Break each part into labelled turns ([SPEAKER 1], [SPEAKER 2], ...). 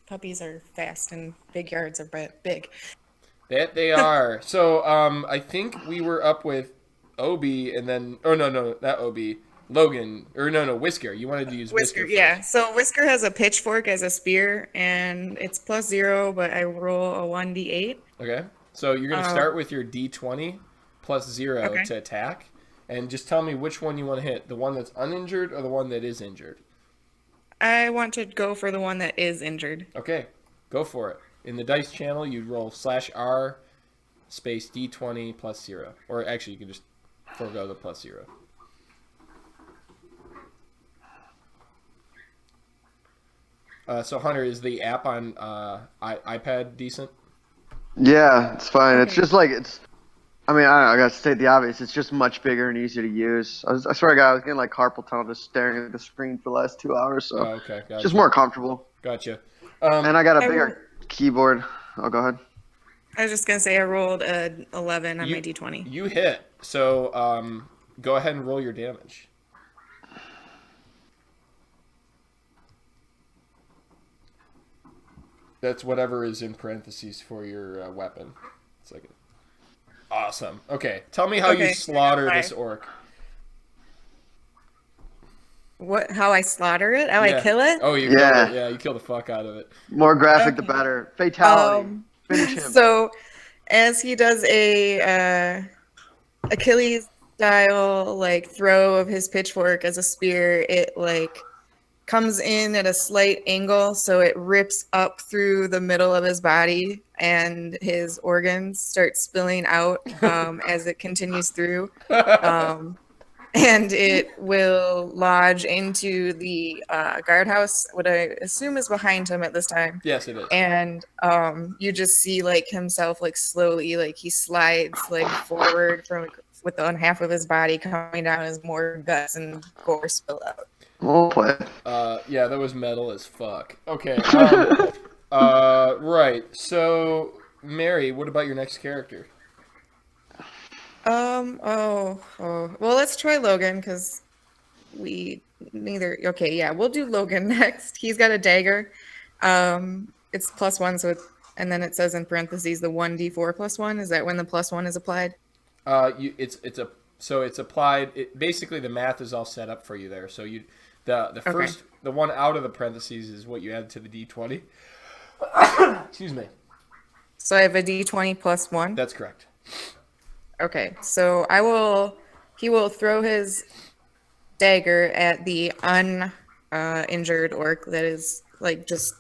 [SPEAKER 1] puppies are fast and big yards are big.
[SPEAKER 2] That they are. So I think we were up with Obi, and then no, not Obi, Logan, or no, Whisker. You wanted to use
[SPEAKER 1] Whisker,
[SPEAKER 2] Whisker
[SPEAKER 1] yeah.
[SPEAKER 2] first.
[SPEAKER 1] So Whisker has a pitchfork as a spear, and it's +0, but I roll a 1d8.
[SPEAKER 2] Okay. So you're gonna start
[SPEAKER 1] Um,
[SPEAKER 2] with your D20 plus 0
[SPEAKER 1] okay.
[SPEAKER 2] to attack, and just tell me which one you want to hit. The one that's uninjured or the one that is injured.
[SPEAKER 1] I want to go for the one that is injured.
[SPEAKER 2] Okay, go for it. In the dice channel, you roll /R space D20 plus 0, or actually you can just forego the plus 0. So Hunter, is the app on iPad decent?
[SPEAKER 3] Yeah, it's fine. It's
[SPEAKER 1] Okay.
[SPEAKER 3] just like it's. I mean, I don't know. I gotta state the obvious. It's just much bigger and easier to use. I swear to God, I was getting like carpal tunnel just staring at the screen for the last 2 hours. So
[SPEAKER 2] Oh, okay,
[SPEAKER 3] it's just
[SPEAKER 2] gotcha,
[SPEAKER 3] more comfortable.
[SPEAKER 2] gotcha.
[SPEAKER 3] And I got a
[SPEAKER 1] I rolled,
[SPEAKER 3] bigger keyboard. Oh, go ahead.
[SPEAKER 1] I was just gonna say I rolled a 11 on my
[SPEAKER 2] You
[SPEAKER 1] d20.
[SPEAKER 2] you hit. So go ahead and roll your damage. That's whatever is in parentheses for your weapon. It's like awesome. Okay, tell me how you
[SPEAKER 1] Okay, I got
[SPEAKER 2] slaughter this
[SPEAKER 1] 5.
[SPEAKER 2] orc.
[SPEAKER 1] What? How I slaughter it? How I
[SPEAKER 2] Yeah.
[SPEAKER 1] kill it?
[SPEAKER 2] Oh, you killed it.
[SPEAKER 3] Yeah,
[SPEAKER 2] Yeah, you killed the fuck out of it.
[SPEAKER 3] more graphic the
[SPEAKER 1] Okay.
[SPEAKER 3] better. Fatality.
[SPEAKER 1] Um.
[SPEAKER 3] Finish him.
[SPEAKER 1] So as he does a Achilles style like throw of his pitchfork as a spear, it like comes in at a slight angle, so it rips up through the middle of his body, and his organs start spilling out as it continues through. Um, and it will lodge into the guardhouse, what I assume is behind him at this time.
[SPEAKER 2] Yes, it is.
[SPEAKER 1] And you just see like himself like slowly like he slides like forward from with one half of his body coming down as more guts and gore spill out.
[SPEAKER 3] We'll play.
[SPEAKER 2] Yeah, that was metal as fuck. Okay. Right. So, Mary, what about your next character?
[SPEAKER 1] Well, let's try Logan because we neither. Okay, yeah, we'll do Logan next. He's got a dagger. It's +1, so and then it says in parentheses the 1d4 +1. Is that when the +1 is applied?
[SPEAKER 2] It's applied. Basically the math is all set up for you there. So the
[SPEAKER 1] Okay.
[SPEAKER 2] first the one out of the parentheses is what you add to the D20. Excuse me.
[SPEAKER 1] So I have a d20 +1.
[SPEAKER 2] That's correct.
[SPEAKER 1] Okay, so I will. He will throw his dagger at the uninjured orc that is like just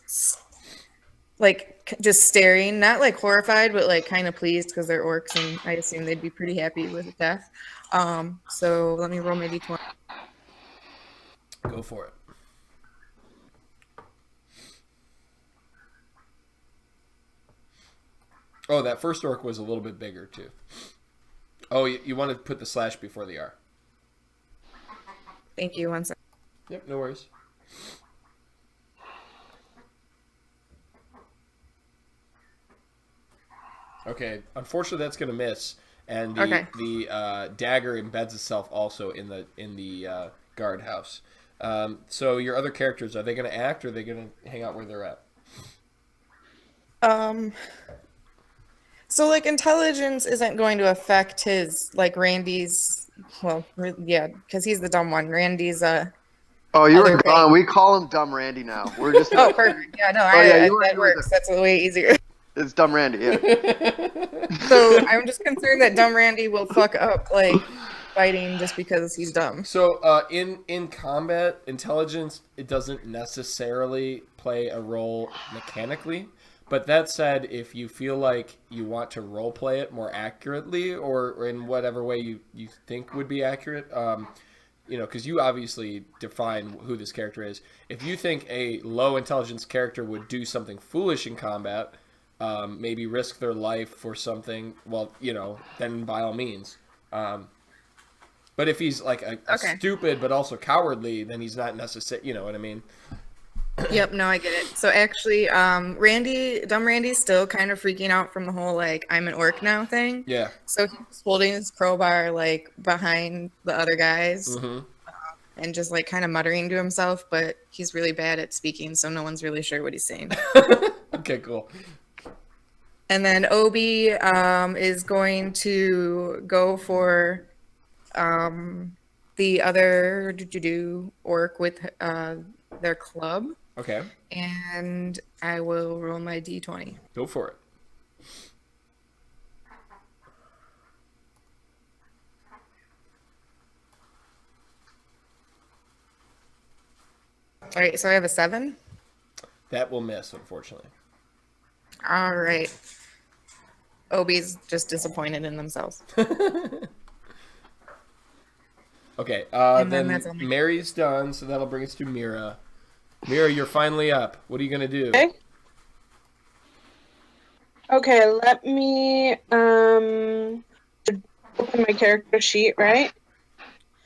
[SPEAKER 1] staring, not like horrified, but like kind of pleased because they're orcs, and I assume they'd be pretty happy with death. So let me roll my d20.
[SPEAKER 2] Go for it. Oh, that first orc was a little bit bigger too. Oh, you want to put the slash before the R.
[SPEAKER 1] Thank you. One second.
[SPEAKER 2] Yep, no worries. Okay, unfortunately that's gonna miss, and
[SPEAKER 1] Okay.
[SPEAKER 2] the dagger embeds itself also in the guardhouse. So your other characters, are they gonna act or are they gonna hang out where they're at?
[SPEAKER 1] Um. So like intelligence isn't going to affect his like Randy's. Well, yeah, because he's the dumb one. Randy's
[SPEAKER 3] Oh, you were
[SPEAKER 1] other
[SPEAKER 3] gone.
[SPEAKER 1] thing.
[SPEAKER 3] We call him Dumb Randy now. We're just
[SPEAKER 1] Oh,
[SPEAKER 3] like,
[SPEAKER 1] perfect. Yeah, no,
[SPEAKER 3] oh yeah,
[SPEAKER 1] that
[SPEAKER 3] you were
[SPEAKER 1] works. That's way easier.
[SPEAKER 3] it's Dumb Randy. Yeah.
[SPEAKER 1] So I'm just concerned that dumb Randy will fuck up like fighting just because he's dumb.
[SPEAKER 2] So in combat, intelligence it doesn't necessarily play a role mechanically. But that said, if you feel like you want to role play it more accurately, or in whatever way you think would be accurate, because you obviously define who this character is. If you think a low intelligence character would do something foolish in combat, maybe risk their life for something, well, then by all means. But if he's like a
[SPEAKER 1] Okay.
[SPEAKER 2] stupid but also cowardly, then he's not necessary. You know what I mean?
[SPEAKER 1] Yep, no, I get it. So actually, dumb Randy's still kind of freaking out from the whole like I'm an orc now thing.
[SPEAKER 2] Yeah.
[SPEAKER 1] So he's holding his crowbar like behind the other guys.
[SPEAKER 2] Mm-hmm.
[SPEAKER 1] and just like kind of muttering to himself, but he's really bad at speaking, so no one's really sure what he's saying.
[SPEAKER 2] Okay, cool.
[SPEAKER 1] And then Obi is going to go for the other orc with their club,
[SPEAKER 2] Okay,
[SPEAKER 1] and I will roll my d20.
[SPEAKER 2] go for it.
[SPEAKER 1] All right, so I have a 7.
[SPEAKER 2] That will miss, unfortunately.
[SPEAKER 1] All right. Obi's just disappointed in themselves.
[SPEAKER 2] Okay,
[SPEAKER 1] And then
[SPEAKER 2] then
[SPEAKER 1] that's all my-
[SPEAKER 2] Mary's done, so that'll bring us to Mira. Mira, you're finally up. What are you gonna do?
[SPEAKER 4] Okay. Okay, let me open my character sheet, right?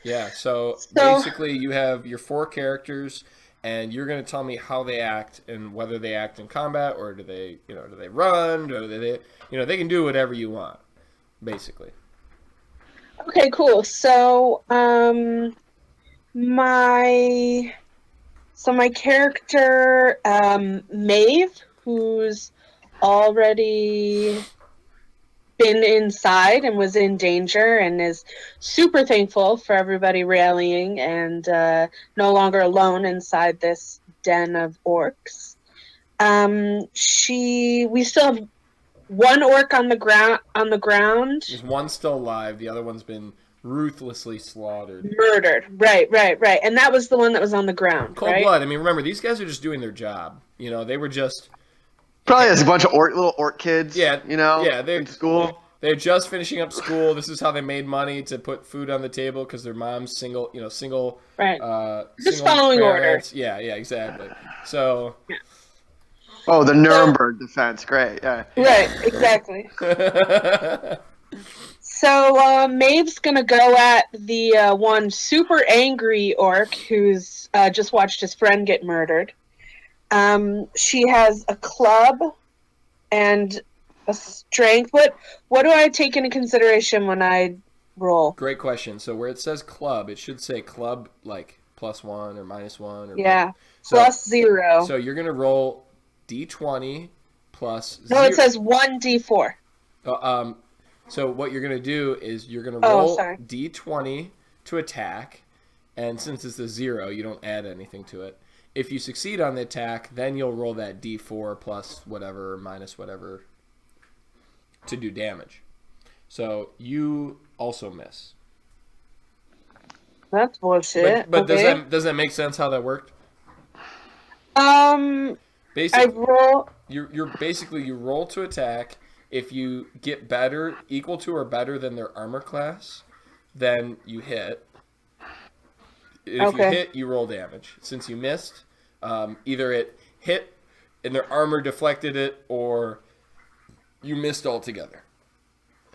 [SPEAKER 2] Yeah, so
[SPEAKER 4] So-
[SPEAKER 2] basically you have your 4 characters, and you're gonna tell me how they act and whether they act in combat or do they run, or do they can do whatever you want, basically.
[SPEAKER 4] Okay, cool. So, my character, Maeve, who's already been inside and was in danger and is super thankful for everybody rallying and no longer alone inside this den of orcs. We still have one orc on the ground.
[SPEAKER 2] There's one still alive, the other one's been ruthlessly slaughtered.
[SPEAKER 4] Murdered. Right. And that was the one that was on the ground,
[SPEAKER 2] Cold
[SPEAKER 4] right?
[SPEAKER 2] blood. I mean, remember, these guys are just doing their job. They were just
[SPEAKER 3] Probably has a bunch of little orc kids.
[SPEAKER 2] Yeah,
[SPEAKER 3] in school.
[SPEAKER 2] They're just finishing up school. This is how they made money to put food on the table because their mom's single.
[SPEAKER 4] Right. Just
[SPEAKER 2] single
[SPEAKER 4] following
[SPEAKER 2] parents. Yeah, exactly. So.
[SPEAKER 3] Oh, the Nuremberg defense. Great. Yeah.
[SPEAKER 4] Right. Exactly. So Maeve's gonna go at the one super angry orc who's just watched his friend get murdered. She has a club and a strength. What do I take into consideration when I roll?
[SPEAKER 2] Great question. So where it says club, it should say club like +1 or -1 or
[SPEAKER 4] Yeah,
[SPEAKER 2] so,
[SPEAKER 4] +0.
[SPEAKER 2] So you're gonna roll d20 plus.
[SPEAKER 4] No, it says 1d4.
[SPEAKER 2] So what you're gonna do is you're gonna
[SPEAKER 4] Oh,
[SPEAKER 2] roll
[SPEAKER 4] sorry.
[SPEAKER 2] d20 to attack, and since it's a 0, you don't add anything to it. If you succeed on the attack, then you'll roll that d4 plus whatever or minus whatever to do damage. So you also miss.
[SPEAKER 4] That's bullshit.
[SPEAKER 2] But
[SPEAKER 4] okay.
[SPEAKER 2] does that make sense how that worked?
[SPEAKER 4] I
[SPEAKER 2] Basically,
[SPEAKER 4] roll.
[SPEAKER 2] you roll to attack. If you get equal to or better than their armor class, then you hit. If you hit, you roll damage. Since you missed, either it hit and their armor deflected it, or you missed altogether.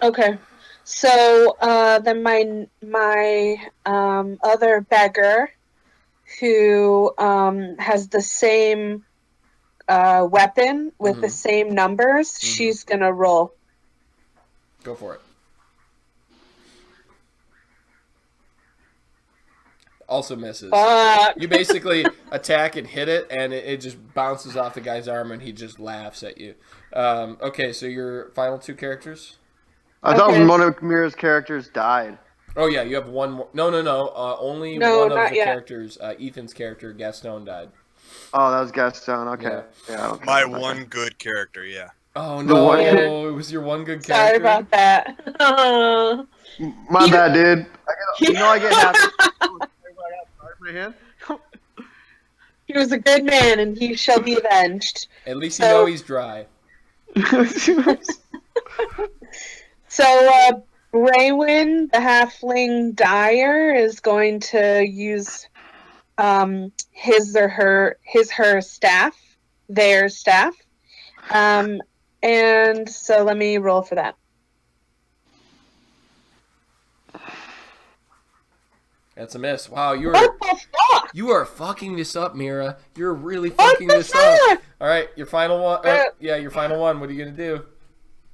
[SPEAKER 4] Okay. So then my other beggar, who has the same weapon with the same numbers, she's gonna roll.
[SPEAKER 2] Go for it. Also misses.
[SPEAKER 4] Fuck.
[SPEAKER 2] You basically attack and hit it, and it just bounces off the guy's arm, and he just laughs at you. Okay, so your final 2 characters?
[SPEAKER 3] I thought one of Mira's characters died.
[SPEAKER 2] Oh, yeah, you have one more. No. Only
[SPEAKER 4] No,
[SPEAKER 2] one of
[SPEAKER 4] not
[SPEAKER 2] the
[SPEAKER 4] yet.
[SPEAKER 2] characters, Ethan's character, Gaston, died.
[SPEAKER 3] Oh, that was Gaston. Okay. Yeah. Okay.
[SPEAKER 5] My one good character, yeah.
[SPEAKER 2] Oh,
[SPEAKER 3] The one-
[SPEAKER 2] no. It was your one good
[SPEAKER 4] Sorry
[SPEAKER 2] character?
[SPEAKER 4] about that.
[SPEAKER 3] My bad, dude. I get happy. My hand.
[SPEAKER 4] He was a good man, and he shall be avenged.
[SPEAKER 2] At least you know he's dry.
[SPEAKER 4] So, Braywin, the halfling dyer, is going to use her staff, their staff. And so let me roll for that.
[SPEAKER 2] That's a miss. Wow,
[SPEAKER 4] What the fuck?
[SPEAKER 2] you are fucking this up, Mira. You're really
[SPEAKER 4] What
[SPEAKER 2] fucking
[SPEAKER 4] the
[SPEAKER 2] this up.
[SPEAKER 4] fuck?
[SPEAKER 2] All right, your final one. Your final one. What are you gonna do?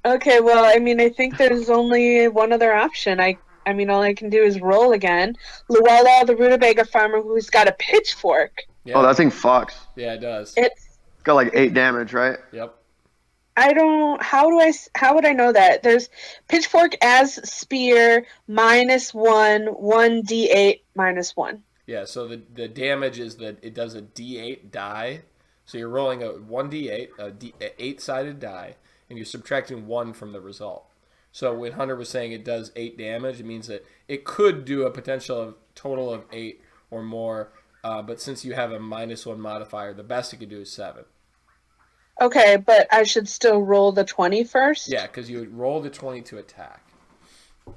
[SPEAKER 4] Okay, well, I mean, I think there's only one other option. I I mean, all I can do is roll again. Luella, the rutabaga farmer, who's got a pitchfork.
[SPEAKER 2] Yeah.
[SPEAKER 3] Oh, that thing fucks.
[SPEAKER 2] Yeah, it does.
[SPEAKER 4] It's
[SPEAKER 3] Got like 8 damage, right?
[SPEAKER 2] Yep.
[SPEAKER 4] I don't. How would I know that? There's pitchfork as spear -1, 1d8 -1.
[SPEAKER 2] Yeah, so the damage is that it does a D8 die. So you're rolling a 1d8, a 8-sided die, and you're subtracting 1 from the result. So when Hunter was saying it does 8 damage, it means that it could do a potential of total of 8 or more. But since you have a -1 modifier, the best it could do is 7.
[SPEAKER 4] Okay, but I should still roll the 20 first?
[SPEAKER 2] Yeah, because you would roll the 20 to attack. You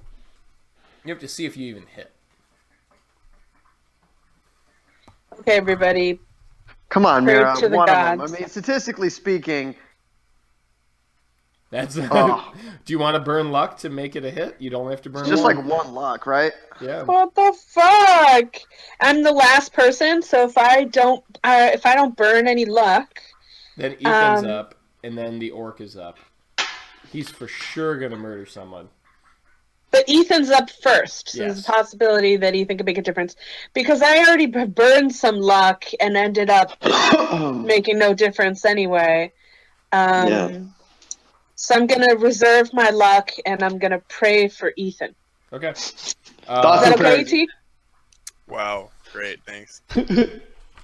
[SPEAKER 2] have to see if you even hit.
[SPEAKER 4] Okay, everybody.
[SPEAKER 3] Come on,
[SPEAKER 4] Pray
[SPEAKER 3] Mira.
[SPEAKER 4] to the
[SPEAKER 3] One of them. I
[SPEAKER 4] gods.
[SPEAKER 3] mean, statistically speaking,
[SPEAKER 2] That's.
[SPEAKER 3] Oh.
[SPEAKER 2] Do you want to burn luck to make it a hit? You don't have to burn.
[SPEAKER 3] it's just
[SPEAKER 2] luck.
[SPEAKER 3] like 1 luck, right?
[SPEAKER 2] Yeah.
[SPEAKER 4] What the fuck? I'm the last person, so if I don't burn any luck,
[SPEAKER 2] Then Ethan's
[SPEAKER 4] Um,
[SPEAKER 2] up, and then the orc is up. He's for sure gonna murder someone.
[SPEAKER 4] but Ethan's up first. So there's a
[SPEAKER 2] Yes.
[SPEAKER 4] possibility that Ethan could make a difference because I already burned some luck and ended up making no difference anyway.
[SPEAKER 3] Yeah.
[SPEAKER 4] So I'm gonna reserve my luck and I'm gonna pray for Ethan.
[SPEAKER 2] Okay.
[SPEAKER 4] Is
[SPEAKER 3] Awesome.
[SPEAKER 4] that okay,
[SPEAKER 3] prayers.
[SPEAKER 4] T?
[SPEAKER 5] Wow, great, thanks.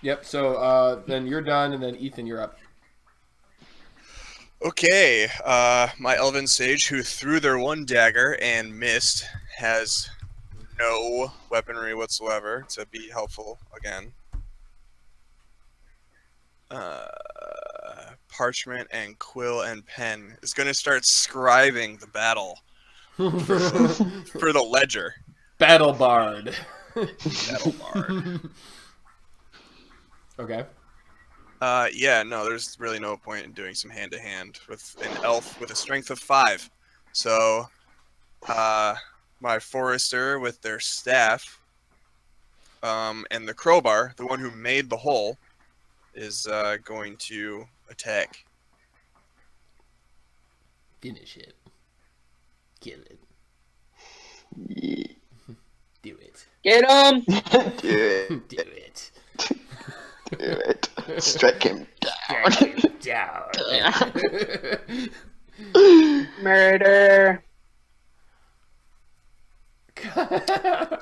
[SPEAKER 2] Yep. So then you're done, and then Ethan, you're up.
[SPEAKER 5] Okay, my elven sage who threw their one dagger and missed has no weaponry whatsoever to be helpful again. Parchment and quill and pen is going to start scribing the battle for the ledger.
[SPEAKER 2] Battle Bard.
[SPEAKER 5] Battle bard.
[SPEAKER 2] Okay.
[SPEAKER 5] Yeah, no, there's really no point in doing some hand-to-hand with an elf with a strength of 5. So, my forester with their staff, and the crowbar, the one who made the hole, is going to attack.
[SPEAKER 2] Finish it. Kill it.
[SPEAKER 3] Yeah.
[SPEAKER 2] Do it.
[SPEAKER 4] Get him!
[SPEAKER 3] Do it.
[SPEAKER 2] Do it.
[SPEAKER 3] Do it. Strike him down.
[SPEAKER 2] Down.
[SPEAKER 4] Murder.
[SPEAKER 3] Damn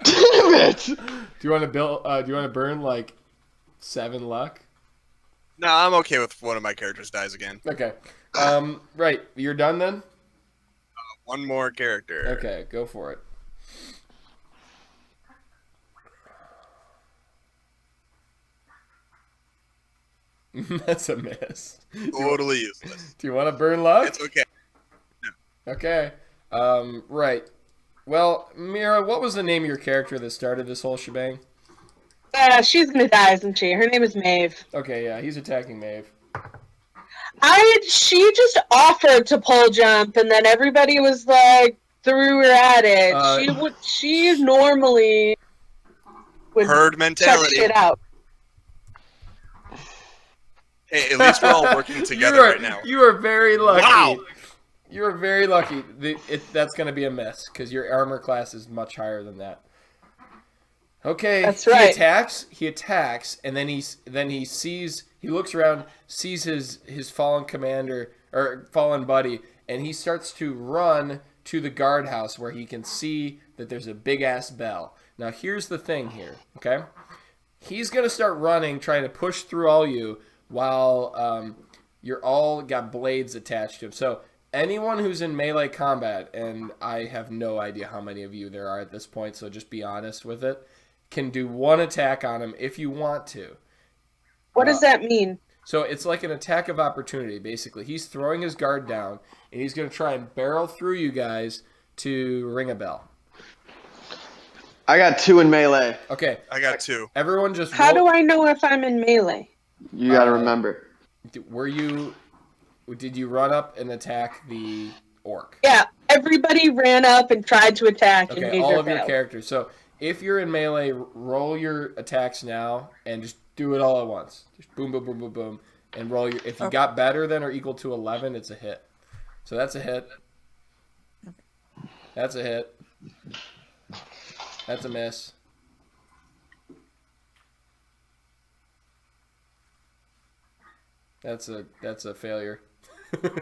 [SPEAKER 3] it!
[SPEAKER 2] Do you want to build? Do you want to burn like 7 luck?
[SPEAKER 5] No, I'm okay with one of my characters dies again.
[SPEAKER 2] Okay. Right. You're done then.
[SPEAKER 5] One more character.
[SPEAKER 2] Okay. Go for it. That's a miss.
[SPEAKER 5] Totally useless.
[SPEAKER 2] Do you want to burn luck?
[SPEAKER 5] It's okay.
[SPEAKER 2] Okay. Right. Well, Mira, what was the name of your character that started this whole shebang?
[SPEAKER 4] She's gonna die, isn't she? Her name is Maeve.
[SPEAKER 2] Okay, yeah, he's attacking Maeve.
[SPEAKER 4] She just offered to pole jump, and then everybody was like, threw her at it. She normally would
[SPEAKER 5] Herd
[SPEAKER 4] check
[SPEAKER 5] mentality.
[SPEAKER 4] shit out.
[SPEAKER 5] Hey, at least we're all working together right now.
[SPEAKER 2] You are very lucky.
[SPEAKER 5] Wow.
[SPEAKER 2] You are very lucky. That's going to be a miss because your armor class is much higher than that. Okay,
[SPEAKER 4] That's right.
[SPEAKER 2] He attacks, and then he looks around, sees his fallen commander or fallen buddy, and he starts to run to the guardhouse where he can see that there's a big ass bell. Now here's the thing here, okay? He's gonna start running, trying to push through all you while you're all got blades attached to him. So anyone who's in melee combat, and I have no idea how many of you there are at this point, so just be honest with it, can do one attack on him if you want to.
[SPEAKER 4] What does that mean?
[SPEAKER 2] So it's like an attack of opportunity, basically. He's throwing his guard down, and he's going to try and barrel through you guys to ring a bell.
[SPEAKER 3] I got 2 in melee.
[SPEAKER 2] Okay,
[SPEAKER 5] I got 2.
[SPEAKER 2] everyone just
[SPEAKER 4] How do I know if I'm in melee?
[SPEAKER 3] You gotta remember.
[SPEAKER 2] Did you run up and attack the orc?
[SPEAKER 4] Yeah, everybody ran up and tried to attack and
[SPEAKER 2] Okay,
[SPEAKER 4] made
[SPEAKER 2] all
[SPEAKER 4] their
[SPEAKER 2] of your
[SPEAKER 4] fail.
[SPEAKER 2] characters. So if you're in melee, roll your attacks now and just do it all at once. Just boom, boom, boom, boom, boom, and roll your. If you got better than or equal to 11, it's a hit. So that's a hit. That's a hit. That's a miss. That's a failure.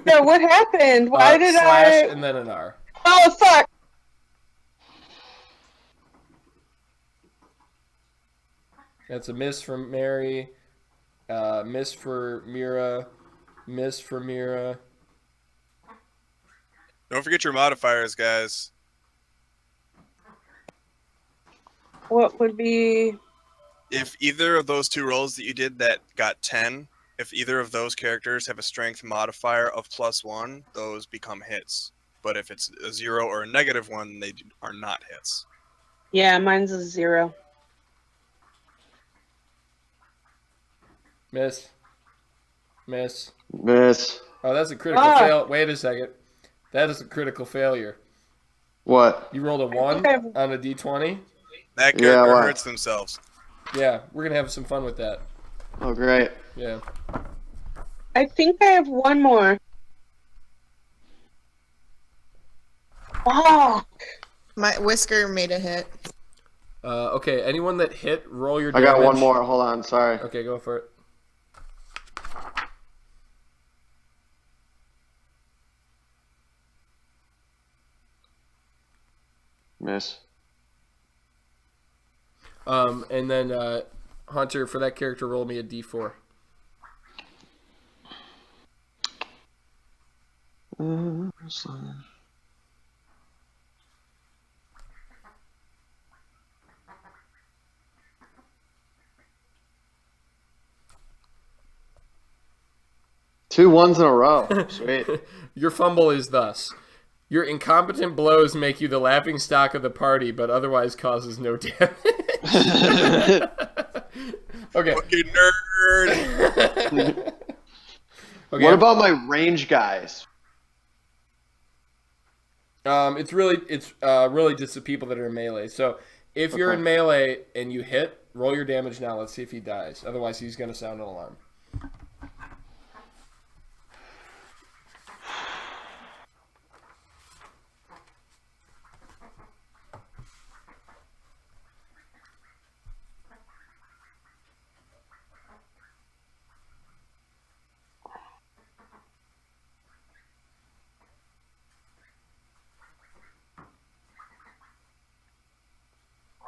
[SPEAKER 4] No, what happened? Why did
[SPEAKER 2] slash
[SPEAKER 4] I?
[SPEAKER 2] and then an R.
[SPEAKER 4] Oh fuck!
[SPEAKER 2] That's a miss from Mary. Miss for Mira. Miss for Mira.
[SPEAKER 5] Don't forget your modifiers, guys.
[SPEAKER 4] What would be?
[SPEAKER 5] If either of those two rolls that you did that got 10, if either of those characters have a strength modifier of +1, those become hits. But if it's a 0 or a -1, they are not hits.
[SPEAKER 4] Yeah, mine's a 0.
[SPEAKER 2] Miss. Miss.
[SPEAKER 3] Miss.
[SPEAKER 2] Oh, that's a critical fail. Wait a second. That is a critical failure.
[SPEAKER 3] What?
[SPEAKER 2] You rolled a 1
[SPEAKER 4] Okay.
[SPEAKER 2] on a d20?
[SPEAKER 5] That
[SPEAKER 3] Yeah,
[SPEAKER 5] character
[SPEAKER 3] why?
[SPEAKER 5] hurts themselves.
[SPEAKER 2] Yeah, we're going to have some fun with that.
[SPEAKER 3] Oh, great.
[SPEAKER 2] Yeah.
[SPEAKER 4] I think I have one more. Oh,
[SPEAKER 1] My Whisker made a hit.
[SPEAKER 2] Okay, anyone that hit, roll your
[SPEAKER 3] I
[SPEAKER 2] damage.
[SPEAKER 3] got one more. Hold on. Sorry.
[SPEAKER 2] Okay, go for it.
[SPEAKER 3] Miss.
[SPEAKER 2] And then Hunter, for that character, roll me a d4.
[SPEAKER 3] Two ones in a row. Sweet.
[SPEAKER 2] Your fumble is thus. Your incompetent blows make you the laughing stock of the party, but otherwise causes no damage. Okay.
[SPEAKER 5] Fucking nerd!
[SPEAKER 2] Okay.
[SPEAKER 3] What about my range guys?
[SPEAKER 2] It's really just the people that are in melee. So if you're in melee and you hit, roll your damage now. Let's see if he dies. Otherwise, he's going to sound an alarm.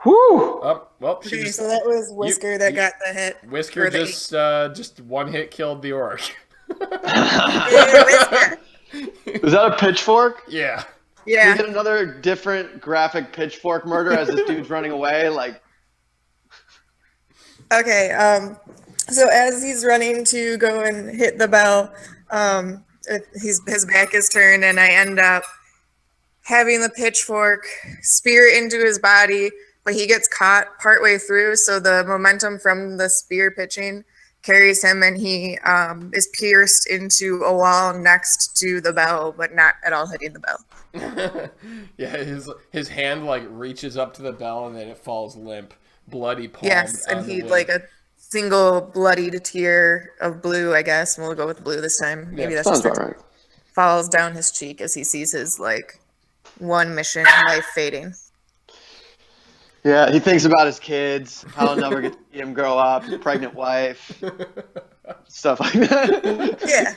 [SPEAKER 3] Whew.
[SPEAKER 2] Oh, well, she
[SPEAKER 1] Okay,
[SPEAKER 2] just,
[SPEAKER 1] so that was Whisker that got the hit.
[SPEAKER 2] Whisker
[SPEAKER 1] or the
[SPEAKER 2] just one hit killed the orc.
[SPEAKER 1] Yeah, Whisker.
[SPEAKER 3] Is that a pitchfork?
[SPEAKER 2] Yeah.
[SPEAKER 3] Can we
[SPEAKER 1] Yeah.
[SPEAKER 3] get another different graphic pitchfork murder as this dude's running away? Like,
[SPEAKER 1] Okay. So as he's running to go and hit the bell, his back is turned, and I end up having the pitchfork spear into his body, but he gets caught partway through. So the momentum from the spear pitching carries him, and he is pierced into a wall next to the bell, but not at all hitting the bell.
[SPEAKER 2] Yeah, his hand like reaches up to the bell and then it falls limp, bloody palm.
[SPEAKER 1] Yes, and he like a single bloodied tear of blue, I guess. We'll go with blue this time. Maybe that's
[SPEAKER 3] sounds
[SPEAKER 1] just
[SPEAKER 3] about right.
[SPEAKER 1] falls down his cheek as he sees his like one mission life fading.
[SPEAKER 3] Yeah, he thinks about his kids, how he'll never get to see him grow up, his pregnant wife, stuff like that.
[SPEAKER 1] Yeah.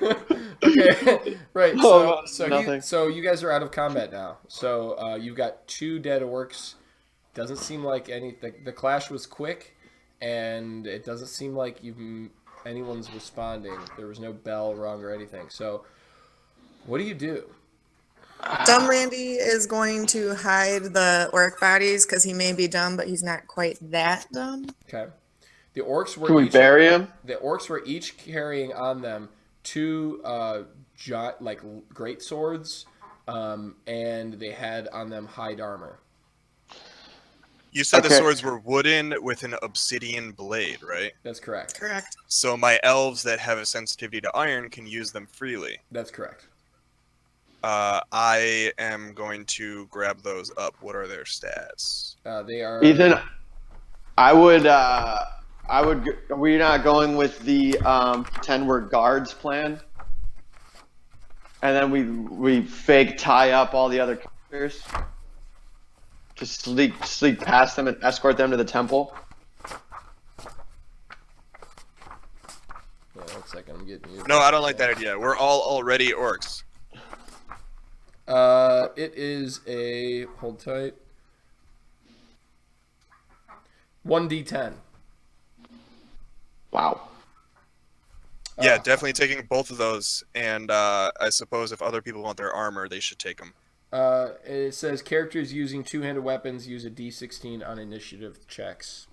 [SPEAKER 2] Okay, right.
[SPEAKER 3] Oh,
[SPEAKER 2] So
[SPEAKER 3] nothing.
[SPEAKER 2] you guys are out of combat now. So you've got 2 dead orcs. Doesn't seem like the clash was quick, and it doesn't seem like anyone's responding. There was no bell rung or anything. So what do you do?
[SPEAKER 1] Dumb Randy is going to hide the orc bodies because he may be dumb, but he's not quite that dumb.
[SPEAKER 2] Okay. The orcs were
[SPEAKER 3] Can we bury him?
[SPEAKER 2] The orcs were each carrying on them 2 great swords, and they had on them hide armor.
[SPEAKER 5] You said the
[SPEAKER 3] Okay.
[SPEAKER 5] swords were wooden with an obsidian blade, right?
[SPEAKER 2] That's correct.
[SPEAKER 1] Correct.
[SPEAKER 5] So my elves that have a sensitivity to iron can use them freely.
[SPEAKER 2] That's correct.
[SPEAKER 5] I am going to grab those up. What are their stats?
[SPEAKER 2] They are
[SPEAKER 3] Ethan, I would. Are we not going with the pretend we're guards plan? And then we fake tie up all the other characters to sneak past them and escort them to the temple?
[SPEAKER 2] Yeah, 1 second. I'm getting you.
[SPEAKER 5] No, I don't like that idea. We're all already orcs.
[SPEAKER 2] It is a hold tight. 1d10.
[SPEAKER 3] Wow.
[SPEAKER 5] Yeah, definitely taking both of those. And I suppose if other people want their armor, they should take them.
[SPEAKER 2] It says characters using two-handed weapons use a d16 on initiative checks.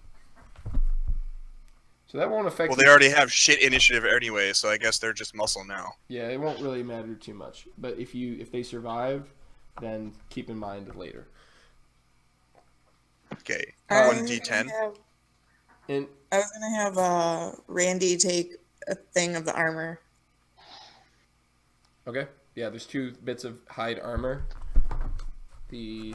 [SPEAKER 2] So that won't affect.
[SPEAKER 5] Well, they already have shit initiative anyway, so I guess they're just muscle now.
[SPEAKER 2] Yeah, it won't really matter too much. But if they survive, then keep in mind later.
[SPEAKER 5] Okay,
[SPEAKER 1] I'm
[SPEAKER 5] 1d10.
[SPEAKER 1] gonna have-
[SPEAKER 2] And
[SPEAKER 1] I was gonna have Randy take a thing of the armor.
[SPEAKER 2] okay, yeah, there's 2 bits of hide armor. The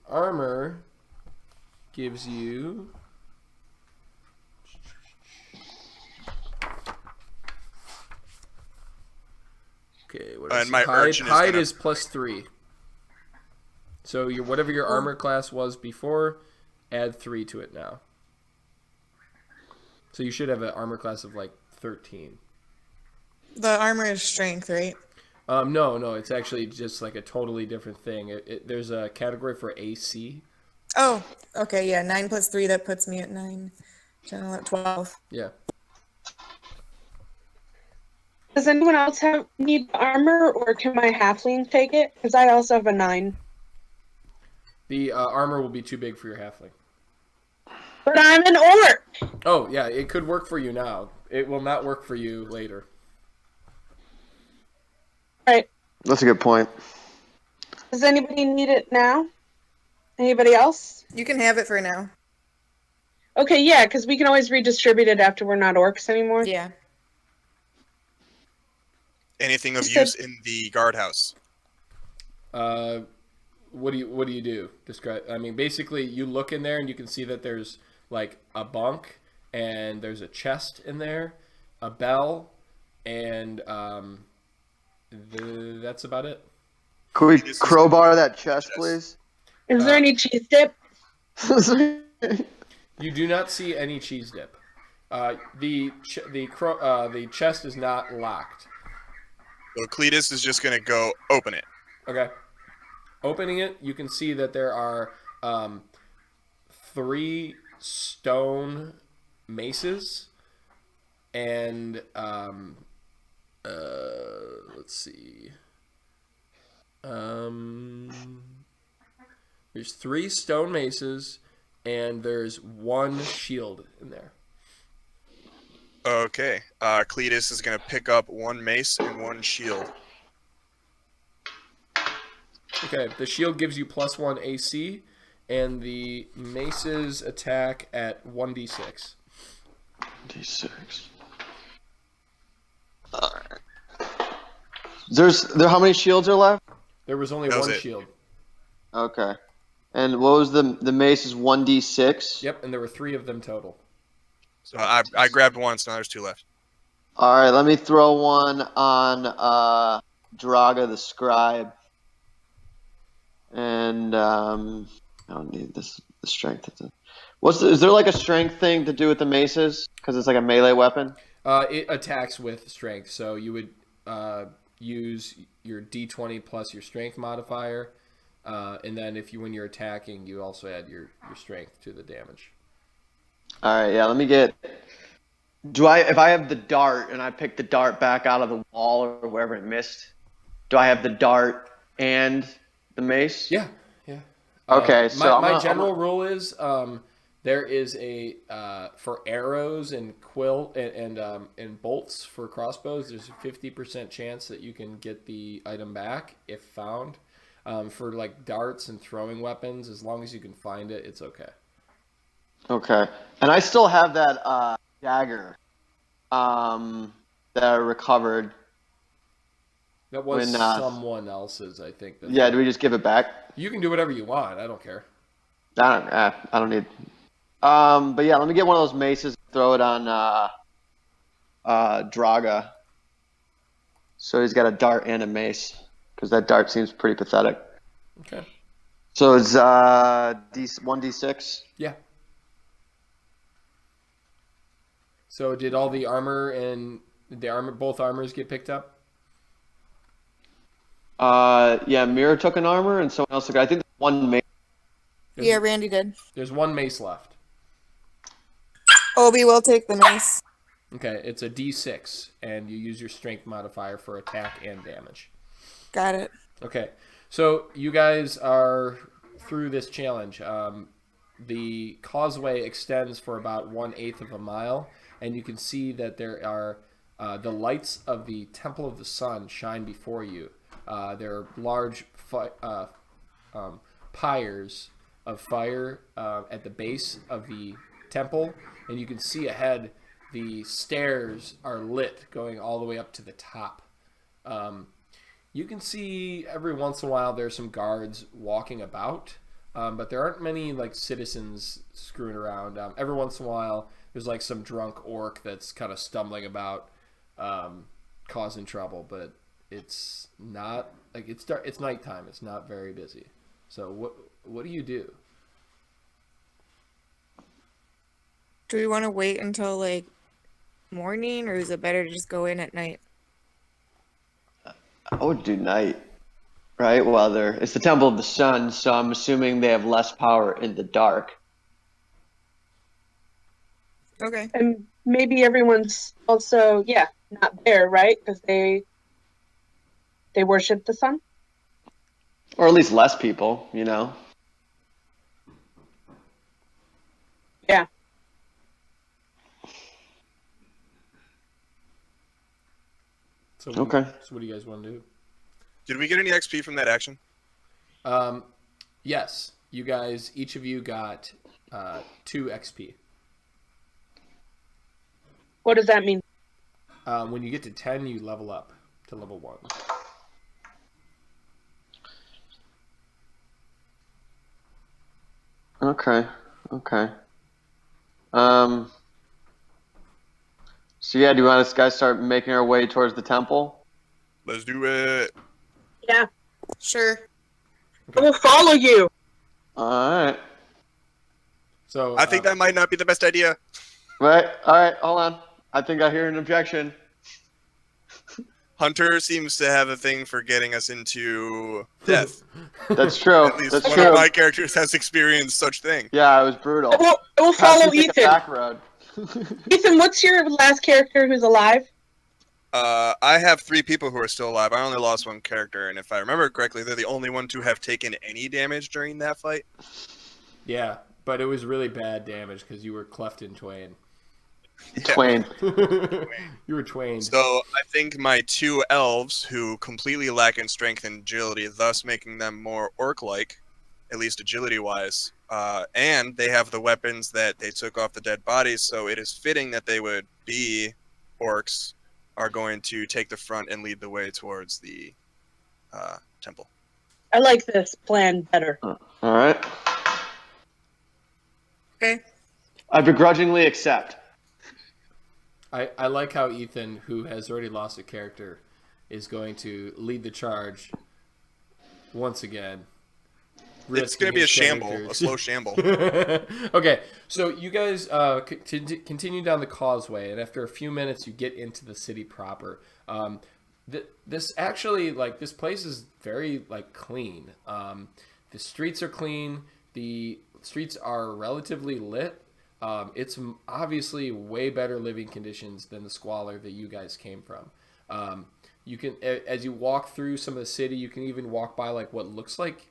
[SPEAKER 2] armor gives you okay. What is
[SPEAKER 5] And my
[SPEAKER 2] hide?
[SPEAKER 5] urchin is
[SPEAKER 2] Hide
[SPEAKER 5] gonna-
[SPEAKER 2] is +3. So your whatever your armor class was before, add 3 to it now. So you should have an armor class of like 13.
[SPEAKER 1] The armor is strength, right?
[SPEAKER 2] No, it's actually just like a totally different thing. There's a category for AC.
[SPEAKER 1] Oh, okay, yeah. 9 plus 3, that puts me at 9, 10, 11, 12.
[SPEAKER 2] Yeah.
[SPEAKER 4] Does anyone else need armor, or can my halfling take it? Because I also have a 9.
[SPEAKER 2] The armor will be too big for your halfling.
[SPEAKER 4] But I'm an orc!
[SPEAKER 2] Oh, yeah, it could work for you now. It will not work for you later.
[SPEAKER 4] Alright.
[SPEAKER 3] That's a good point.
[SPEAKER 4] Does anybody need it now? Anybody else?
[SPEAKER 1] You can have it for now.
[SPEAKER 4] Okay, yeah, because we can always redistribute it after we're not orcs anymore.
[SPEAKER 1] Yeah.
[SPEAKER 5] Anything of
[SPEAKER 4] You said-
[SPEAKER 5] use in the guardhouse.
[SPEAKER 2] What do you do? Describe. I mean, basically, you look in there and you can see that there's like a bunk and there's a chest in there, a bell, and that's about it.
[SPEAKER 3] Could we
[SPEAKER 5] This is-
[SPEAKER 3] crowbar that chest, please?
[SPEAKER 4] Is there any cheese dip?
[SPEAKER 2] You do not see any cheese dip. The chest is not locked.
[SPEAKER 5] So Cletus is just gonna go open it.
[SPEAKER 2] Okay. Opening it, you can see that there are 3 stone maces and let's see. There's 3 stone maces and there's 1 shield in there.
[SPEAKER 5] Okay. Cletus is gonna pick up 1 mace and 1 shield.
[SPEAKER 2] Okay, the shield gives you +1 AC, and the maces attack at 1d6.
[SPEAKER 3] D6. How many shields are left?
[SPEAKER 2] There was only
[SPEAKER 5] That was
[SPEAKER 2] 1
[SPEAKER 5] it.
[SPEAKER 2] shield.
[SPEAKER 3] Okay. And what was the mace is 1d6?
[SPEAKER 2] Yep, and there were 3 of them total.
[SPEAKER 5] So I grabbed 1, so now there's 2 left.
[SPEAKER 3] Alright, let me throw one on Draga the Scribe. And I don't need the strength. Is there like a strength thing to do with the maces? Because it's like a melee weapon?
[SPEAKER 2] It attacks with strength, so you would use your d20 plus your strength modifier, and then when you're attacking, you also add your strength to the damage.
[SPEAKER 3] Alright, yeah, let me get... If I have the dart and I pick the dart back out of the wall or wherever it missed, do I have the dart and the mace?
[SPEAKER 2] Yeah.
[SPEAKER 3] Okay, so
[SPEAKER 2] my general rule is there is a for arrows and and bolts for crossbows. There's a 50% chance that you can get the item back if found. For like darts and throwing weapons, as long as you can find it, it's okay.
[SPEAKER 3] Okay. And I still have that dagger that I recovered.
[SPEAKER 2] That was
[SPEAKER 3] When,
[SPEAKER 2] someone else's, I think.
[SPEAKER 3] Yeah, do we just give it back?
[SPEAKER 2] You can do whatever you want. I don't care.
[SPEAKER 3] I don't need... but yeah, let me get one of those maces and throw it on Draga. So he's got a dart and a mace. because that dart seems pretty pathetic.
[SPEAKER 2] Okay.
[SPEAKER 3] So it's 1d6.
[SPEAKER 2] Yeah. So did all the armor and both armors get picked up?
[SPEAKER 3] Yeah, Mira took an armor, and someone else took. I think there's one mace.
[SPEAKER 1] Yeah, Randy did.
[SPEAKER 2] There's one mace left.
[SPEAKER 1] Obi will take the mace.
[SPEAKER 2] Okay, it's a D6, and you use your strength modifier for attack and damage.
[SPEAKER 1] Got it.
[SPEAKER 2] Okay, so you guys are through this challenge. The causeway extends for about 1/8 of a mile, and you can see that there are the lights of the Temple of the Sun shine before you. There are large pyres of fire at the base of the temple, and you can see ahead the stairs are lit going all the way up to the top. You can see every once in a while there's some guards walking about, but there aren't many like citizens screwing around. Every once in a while there's like some drunk orc that's kind of stumbling about, causing trouble, but it's not like it's dark. It's nighttime. It's not very busy. So what do you do?
[SPEAKER 1] Do we want to wait until like morning, or is it better to just go in at night?
[SPEAKER 3] I would do night, right? Well, it's the Temple of the Sun, so I'm assuming they have less power in the dark.
[SPEAKER 1] Okay.
[SPEAKER 4] And maybe everyone's also, not there, right? Because they worship the sun.
[SPEAKER 3] Or at least less people, you know?
[SPEAKER 4] Yeah.
[SPEAKER 2] So
[SPEAKER 3] Okay.
[SPEAKER 2] So what do you guys want to do?
[SPEAKER 5] Did we get any XP from that action?
[SPEAKER 2] Yes, you guys. Each of you got 2 XP.
[SPEAKER 4] What does that mean?
[SPEAKER 2] When you get to 10, you level up to level 1.
[SPEAKER 3] Okay. So yeah, do you want us guys start making our way towards the temple?
[SPEAKER 5] Let's do it.
[SPEAKER 4] Yeah.
[SPEAKER 1] Sure.
[SPEAKER 4] I will follow you.
[SPEAKER 3] Alright.
[SPEAKER 2] So
[SPEAKER 5] I think that might not be the best idea.
[SPEAKER 3] Alright, hold on. I think I hear an objection.
[SPEAKER 5] Hunter seems to have a thing for getting us into death.
[SPEAKER 3] That's true.
[SPEAKER 5] At least
[SPEAKER 3] That's
[SPEAKER 5] one
[SPEAKER 3] true.
[SPEAKER 5] of my characters has experienced such thing.
[SPEAKER 3] Yeah, it was brutal.
[SPEAKER 4] I will
[SPEAKER 3] Perhaps
[SPEAKER 4] follow
[SPEAKER 3] we take a
[SPEAKER 4] Ethan.
[SPEAKER 3] back road.
[SPEAKER 4] Ethan, what's your last character who's alive?
[SPEAKER 5] I have 3 people who are still alive. I only lost 1 character, and if I remember correctly, they're the only one to have taken any damage during that fight.
[SPEAKER 2] yeah, but it was really bad damage because you were cleft in twain.
[SPEAKER 3] Twain.
[SPEAKER 2] You were twain.
[SPEAKER 5] So I think my 2 elves, who completely lack in strength and agility, thus making them more orc-like, at least agility-wise, and they have the weapons that they took off the dead bodies, so it is fitting that they would be orcs, are going to take the front and lead the way towards the temple.
[SPEAKER 4] I like this plan better.
[SPEAKER 3] Alright.
[SPEAKER 1] Okay.
[SPEAKER 3] I begrudgingly accept.
[SPEAKER 2] I like how Ethan, who has already lost a character, is going to lead the charge once again.
[SPEAKER 5] It's going to be a shamble,
[SPEAKER 2] characters.
[SPEAKER 5] a slow shamble.
[SPEAKER 2] Okay, so you guys continue down the causeway, and after a few minutes, you get into the city proper. This actually, like, this place is very, like, clean. The streets are clean. The streets are relatively lit. It's obviously way better living conditions than the squalor that you guys came from. You can, as you walk through some of the city, you can even walk by, like, what looks like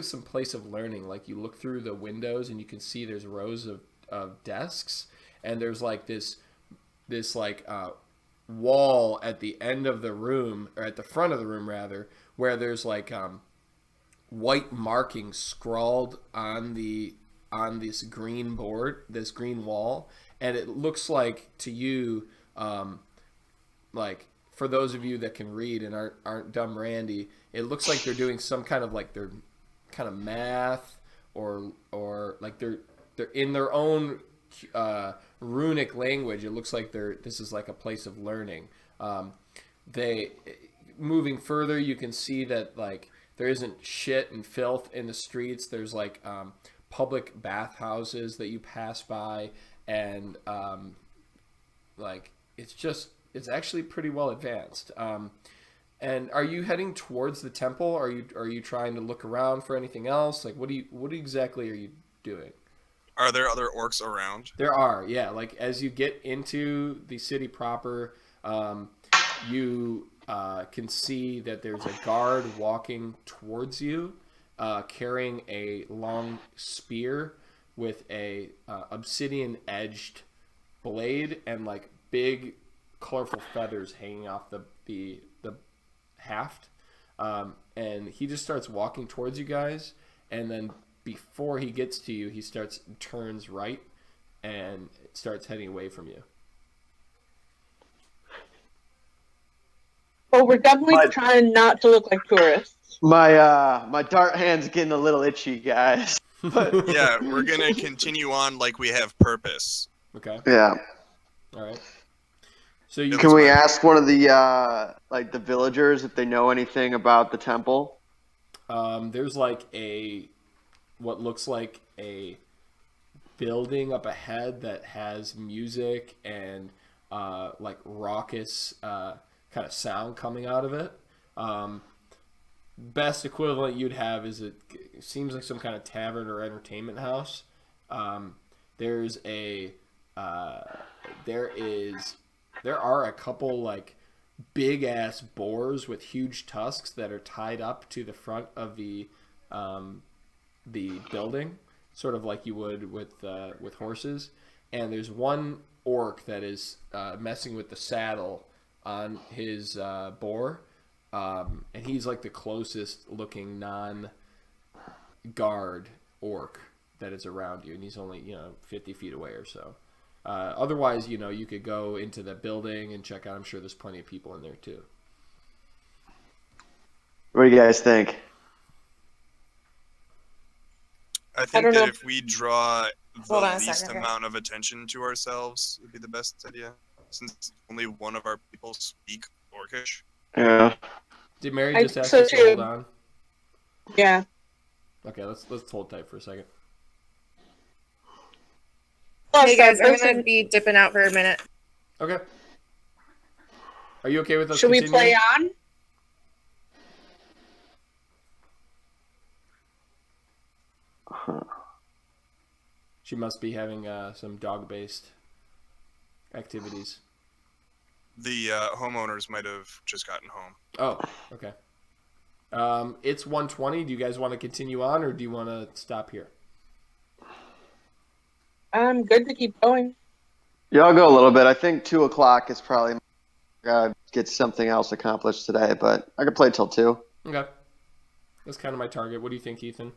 [SPEAKER 2] some place of learning. Like, you look through the windows and you can see there's rows of desks, and there's like this wall at the end of the room, or at the front of the room rather, where there's like white markings scrawled on this green board, this green wall, and it looks like to you, like, for those of you that can read and aren't dumb Randy, it looks like they're doing some kind of like their kind of math, or like they're in their own runic language. It looks like this is like a place of learning. moving further, you can see that like there isn't shit and filth in the streets. There's like public bathhouses that you pass by, and like it's actually pretty well advanced. And are you heading towards the temple? Are you trying to look around for anything else? Like what exactly are you doing?
[SPEAKER 5] Are there other orcs around?
[SPEAKER 2] There are, yeah. Like as you get into the city proper, you can see that there's a guard walking towards you, carrying a long spear with a obsidian edged blade and like big colorful feathers hanging off the haft. And he just starts walking towards you guys, and then before he gets to you, he turns right and starts heading away from you.
[SPEAKER 4] Well, we're definitely trying not to look like tourists.
[SPEAKER 3] My dart hand's getting a little itchy, guys. But
[SPEAKER 5] Yeah, we're gonna continue on like we have purpose.
[SPEAKER 2] Okay.
[SPEAKER 3] yeah.
[SPEAKER 2] All right. So you
[SPEAKER 3] Can we ask one of the like the villagers if they know anything about the temple?
[SPEAKER 2] there's like what looks like a building up ahead that has music and like raucous kind of sound coming out of it. Best equivalent you'd have is it seems like some kind of tavern or entertainment house. There's a there are a couple like big ass boars with huge tusks that are tied up to the front of the building, sort of like you would with horses. And there's one orc that is messing with the saddle on his boar, and he's like the closest looking non-guard orc that is around you, and he's only 50 feet away or so. Otherwise, you could go into the building and check out. I'm sure there's plenty of people in there too.
[SPEAKER 3] What do you guys think?
[SPEAKER 5] I think
[SPEAKER 4] don't
[SPEAKER 5] that
[SPEAKER 4] know.
[SPEAKER 5] if we draw
[SPEAKER 1] Hold on
[SPEAKER 5] the
[SPEAKER 1] a
[SPEAKER 5] least
[SPEAKER 1] second here.
[SPEAKER 5] amount of attention to ourselves, would be the best idea. Since only one of our people speak Orcish.
[SPEAKER 3] Yeah.
[SPEAKER 2] Did Mary
[SPEAKER 4] I
[SPEAKER 2] just ask
[SPEAKER 4] so
[SPEAKER 2] us to
[SPEAKER 4] too.
[SPEAKER 2] hold on?
[SPEAKER 4] Yeah.
[SPEAKER 2] Okay, let's hold tight for a second.
[SPEAKER 1] Hey guys, I'm
[SPEAKER 4] Listen,
[SPEAKER 1] gonna be dipping out for a minute.
[SPEAKER 2] Okay. Are you okay with us
[SPEAKER 4] should we
[SPEAKER 2] continuing?
[SPEAKER 4] play on?
[SPEAKER 2] She must be having some dog-based activities.
[SPEAKER 5] The homeowners might have just gotten home.
[SPEAKER 2] Oh, okay. It's 1:20. Do you guys want to continue on, or do you want to stop here?
[SPEAKER 4] I'm good to keep going.
[SPEAKER 3] Yeah, I'll go a little bit. I think 2:00 is probably gotta get something else accomplished today, but I could play till 2.
[SPEAKER 2] Okay. That's kind of my target. What do you think, Ethan?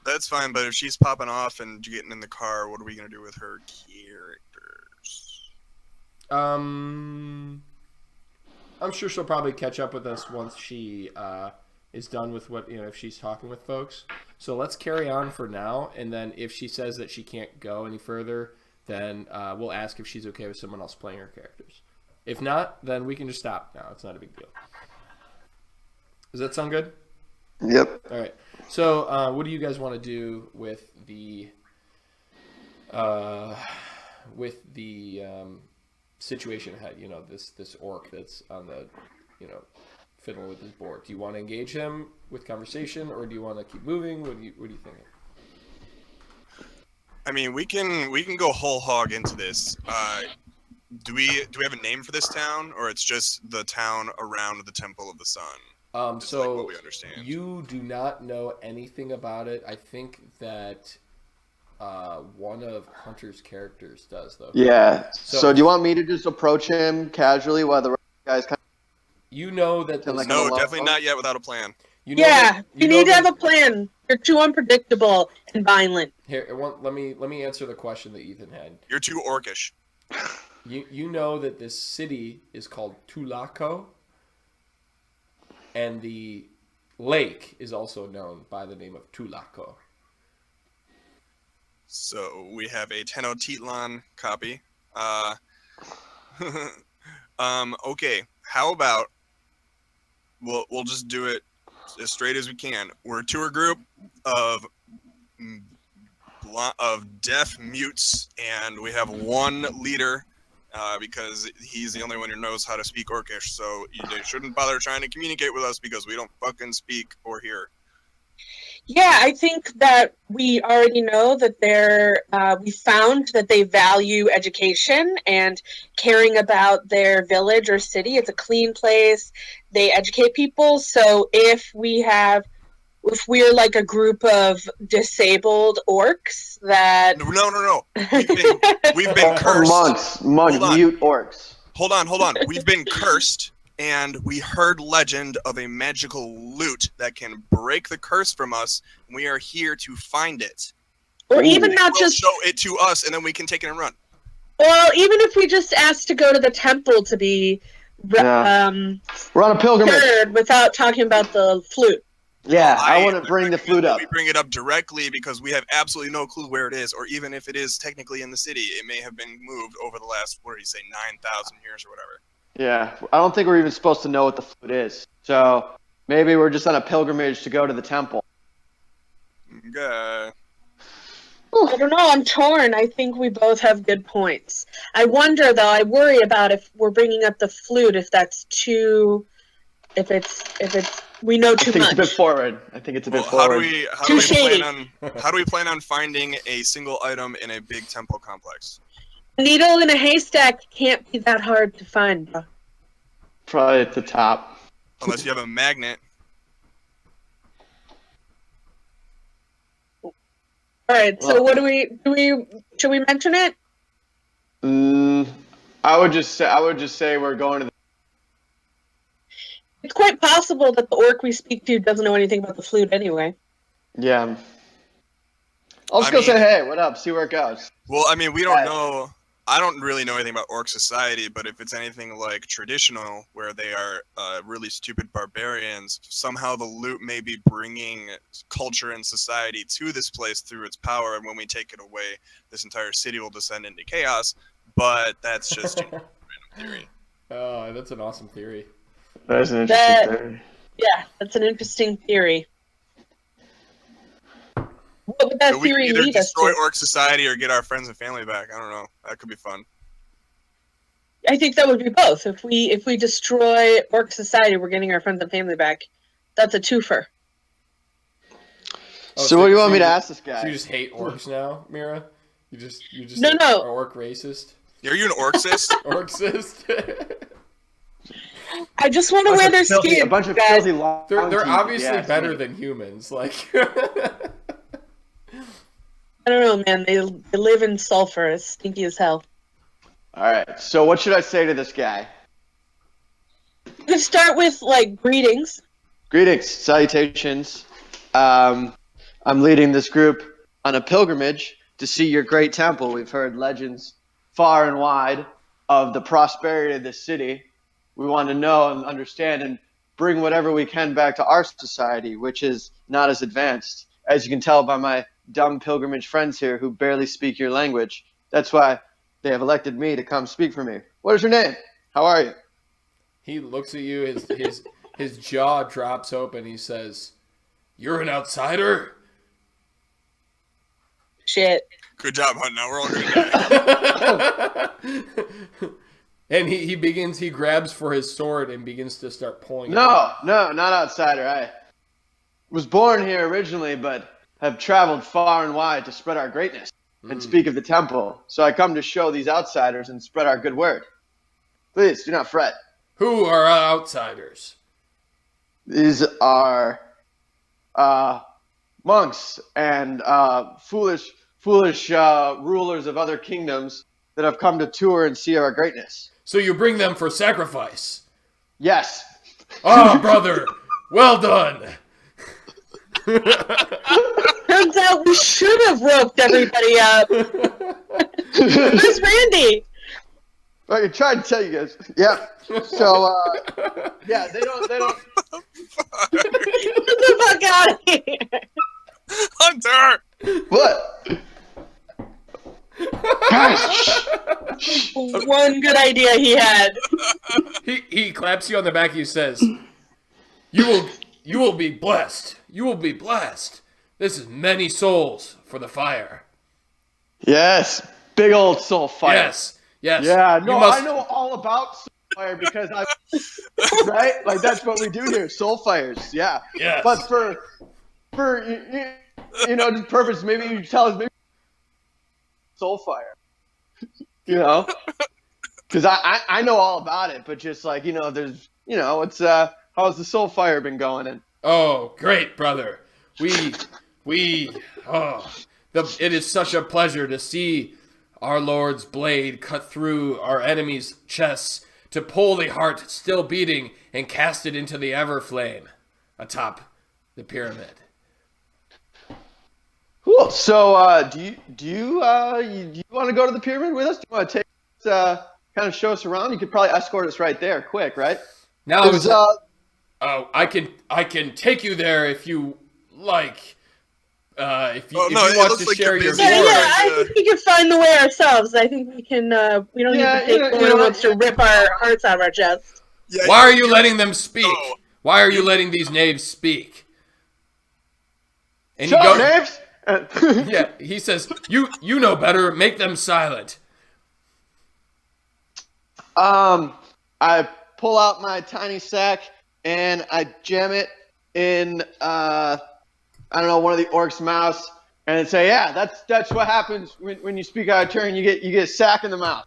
[SPEAKER 5] That's fine, but if she's popping off and getting in the car, what are we gonna do with her characters?
[SPEAKER 2] I'm sure she'll probably catch up with us once she is done with what if she's talking with folks. So let's carry on for now, and then if she says that she can't go any further, then we'll ask if she's okay with someone else playing her characters. If not, then we can just stop now. It's not a big deal. Does that sound good?
[SPEAKER 3] Yep.
[SPEAKER 2] All right. So what do you guys want to do with the situation ahead? This orc that's on the fiddling with his board. Do you want to engage him with conversation, or do you want to keep moving? What do you think?
[SPEAKER 5] I mean, we can go whole hog into this. Do we have a name for this town, or it's just the town around the Temple of the Sun? Just
[SPEAKER 2] So
[SPEAKER 5] like what we understand.
[SPEAKER 2] you do not know anything about it. I think that one of Hunter's characters does, though.
[SPEAKER 3] Yeah.
[SPEAKER 2] So-
[SPEAKER 3] So do you want me to just approach him casually while the rest of the guys kind
[SPEAKER 2] You know that this,
[SPEAKER 3] Like
[SPEAKER 5] No,
[SPEAKER 3] a
[SPEAKER 5] definitely
[SPEAKER 3] love-
[SPEAKER 5] not yet without a plan.
[SPEAKER 2] you know
[SPEAKER 4] Yeah,
[SPEAKER 2] that-
[SPEAKER 4] you
[SPEAKER 2] know
[SPEAKER 4] need to
[SPEAKER 2] that-
[SPEAKER 4] have a plan. You're too unpredictable and violent.
[SPEAKER 2] Here, let me answer the question that Ethan had.
[SPEAKER 5] You're too orcish.
[SPEAKER 2] You know that this city is called Tulaco, and the lake is also known by the name of Tulaco.
[SPEAKER 5] So we have a Tenochtitlan copy. Okay, how about we'll just do it as straight as we can. We're a tour group of deaf mutes, and we have one leader because he's the only one who knows how to speak Orcish. So they shouldn't bother trying to communicate with us because we don't fucking speak or hear.
[SPEAKER 4] Yeah, I think that we already know that we found that they value education and caring about their village or city. It's a clean place. They educate people. So if we're like a group of disabled orcs that
[SPEAKER 5] No. We've been cursed.
[SPEAKER 3] Monks, mute orcs.
[SPEAKER 5] Hold on. We've been cursed, and we heard legend of a magical lute that can break the curse from us. And we are here to find it.
[SPEAKER 4] or even not just
[SPEAKER 5] show it to us, and then we can take it and run.
[SPEAKER 4] Well, even if we just asked to go to the temple to be
[SPEAKER 3] We're on a pilgrimage.
[SPEAKER 4] heard without talking about the flute.
[SPEAKER 3] Yeah, I want to bring the flute up.
[SPEAKER 5] We bring it up directly because we have absolutely no clue where it is, or even if it is technically in the city, it may have been moved over the last, 9,000 years or whatever.
[SPEAKER 3] Yeah, I don't think we're even supposed to know what the flute is. So maybe we're just on a pilgrimage to go to the temple.
[SPEAKER 5] Okay.
[SPEAKER 4] I don't know. I'm torn. I think we both have good points. I wonder, though. I worry about if we're bringing up the flute, if that's too, if it's we know too
[SPEAKER 3] I think
[SPEAKER 4] much.
[SPEAKER 3] it's a bit forward. I think it's a bit
[SPEAKER 5] How
[SPEAKER 3] forward.
[SPEAKER 5] do we plan on finding a single item in a big temple complex?
[SPEAKER 4] A needle in a haystack can't be that hard to find, though.
[SPEAKER 3] Probably at the top.
[SPEAKER 5] Unless you have a magnet.
[SPEAKER 4] All right. So what should we mention it?
[SPEAKER 3] I would just say we're going to the
[SPEAKER 4] It's quite possible that the orc we speak to doesn't know anything about the flute anyway.
[SPEAKER 3] Yeah. I'll just go say, hey, what up? See where it goes.
[SPEAKER 5] Well, I mean, we don't know. I don't really know anything about orc society, but if it's anything like traditional, where they are really stupid barbarians, somehow the loot may be bringing culture and society to this place through its power, and when we take it away, this entire city will descend into chaos. But that's just a random theory.
[SPEAKER 2] Oh, that's an awesome theory.
[SPEAKER 3] That is an interesting theory.
[SPEAKER 4] Yeah, that's an interesting theory. What would that
[SPEAKER 5] So we
[SPEAKER 4] theory
[SPEAKER 5] can either
[SPEAKER 4] lead us
[SPEAKER 5] destroy
[SPEAKER 4] to?
[SPEAKER 5] orc society or get our friends and family back. I don't know. That could be fun.
[SPEAKER 4] I think that would be both. If we destroy orc society, we're getting our friends and family back. That's a twofer.
[SPEAKER 2] Oh,
[SPEAKER 3] So what do you want me to
[SPEAKER 2] you-
[SPEAKER 3] ask this guy?
[SPEAKER 2] So you just hate orcs now, Mira? You just
[SPEAKER 4] No,
[SPEAKER 2] are
[SPEAKER 4] no.
[SPEAKER 2] orc racist?
[SPEAKER 5] Are you an orcist?
[SPEAKER 2] Orcsist?
[SPEAKER 4] I just want to wear their skin.
[SPEAKER 3] A bunch of
[SPEAKER 4] guys.
[SPEAKER 3] filthy long
[SPEAKER 2] They're
[SPEAKER 3] teeth,
[SPEAKER 2] obviously
[SPEAKER 3] yeah,
[SPEAKER 2] better than humans. Like,
[SPEAKER 4] I don't know, man. They live in sulfur. It's stinky as hell.
[SPEAKER 3] All right. So what should I say to this guy?
[SPEAKER 4] You could start with like greetings.
[SPEAKER 3] Greetings, salutations. I'm leading this group on a pilgrimage to see your great temple. We've heard legends far and wide of the prosperity of this city. We want to know and understand and bring whatever we can back to our society, which is not as advanced. As you can tell by my dumb pilgrimage friends here who barely speak your language. That's why they have elected me to come speak for me. What is your name? How are you?
[SPEAKER 2] he looks at you, his jaw drops open. He says, "You're an outsider?"
[SPEAKER 4] Shit.
[SPEAKER 5] Good job, Hunt. Now we're all gonna die.
[SPEAKER 2] And he grabs for his sword and begins to start pulling it
[SPEAKER 3] No,
[SPEAKER 2] out.
[SPEAKER 3] not outsider. I was born here originally, but have traveled far and wide to spread our greatness and speak of the temple. So I come to show these outsiders and spread our good word. Please, do not fret.
[SPEAKER 2] Who are outsiders?
[SPEAKER 3] These are monks and foolish rulers of other kingdoms that have come to tour and see our greatness.
[SPEAKER 2] So you bring them for sacrifice?
[SPEAKER 3] Yes.
[SPEAKER 2] Ah, brother, well done.
[SPEAKER 4] Turns out we should have roped everybody up. Where's Randy?
[SPEAKER 3] I tried to tell you guys. Yeah. So, yeah, they don't.
[SPEAKER 4] Get the fuck out of here.
[SPEAKER 5] Hunter!
[SPEAKER 3] What? Guys,
[SPEAKER 4] One good idea he had.
[SPEAKER 2] He claps you on the back. He says, You will be blessed. You will be blessed. This is many souls for the fire.
[SPEAKER 3] Yes, big old soul fire.
[SPEAKER 2] Yes.
[SPEAKER 3] Yeah,
[SPEAKER 2] You
[SPEAKER 3] no,
[SPEAKER 2] must-
[SPEAKER 3] I know all about soul fire because I right? Like that's what we do here, soul fires. Yeah.
[SPEAKER 2] Yes.
[SPEAKER 3] But for just purpose, maybe you tell us maybe soul fire. Because I know all about it, but just like there's it's how's the soul fire been going? And
[SPEAKER 2] Oh, great, brother. It is such a pleasure to see our Lord's blade cut through our enemy's chests to pull the heart still beating and cast it into the Everflame atop the pyramid.
[SPEAKER 3] cool. So do you want to go to the pyramid with us? Do you want to take kind of show us around? You could probably escort us right there, quick, right?
[SPEAKER 2] Now, I can take you there if you like. If you want to share your
[SPEAKER 4] Yeah,
[SPEAKER 2] glory.
[SPEAKER 4] I think we can find the way ourselves. I think we can. We don't need to take someone who wants to rip our hearts out of our chest.
[SPEAKER 5] Yeah,
[SPEAKER 2] Why are you letting them speak?
[SPEAKER 5] No.
[SPEAKER 2] Why are you letting these knaves speak? And
[SPEAKER 3] Shut up, knaves!
[SPEAKER 2] Yeah, he says, you know better. Make them silent.
[SPEAKER 3] I pull out my tiny sack and I jam it in I don't know, one of the orcs' mouths, and say, yeah, that's what happens when you speak out of turn. You get a sack in the mouth.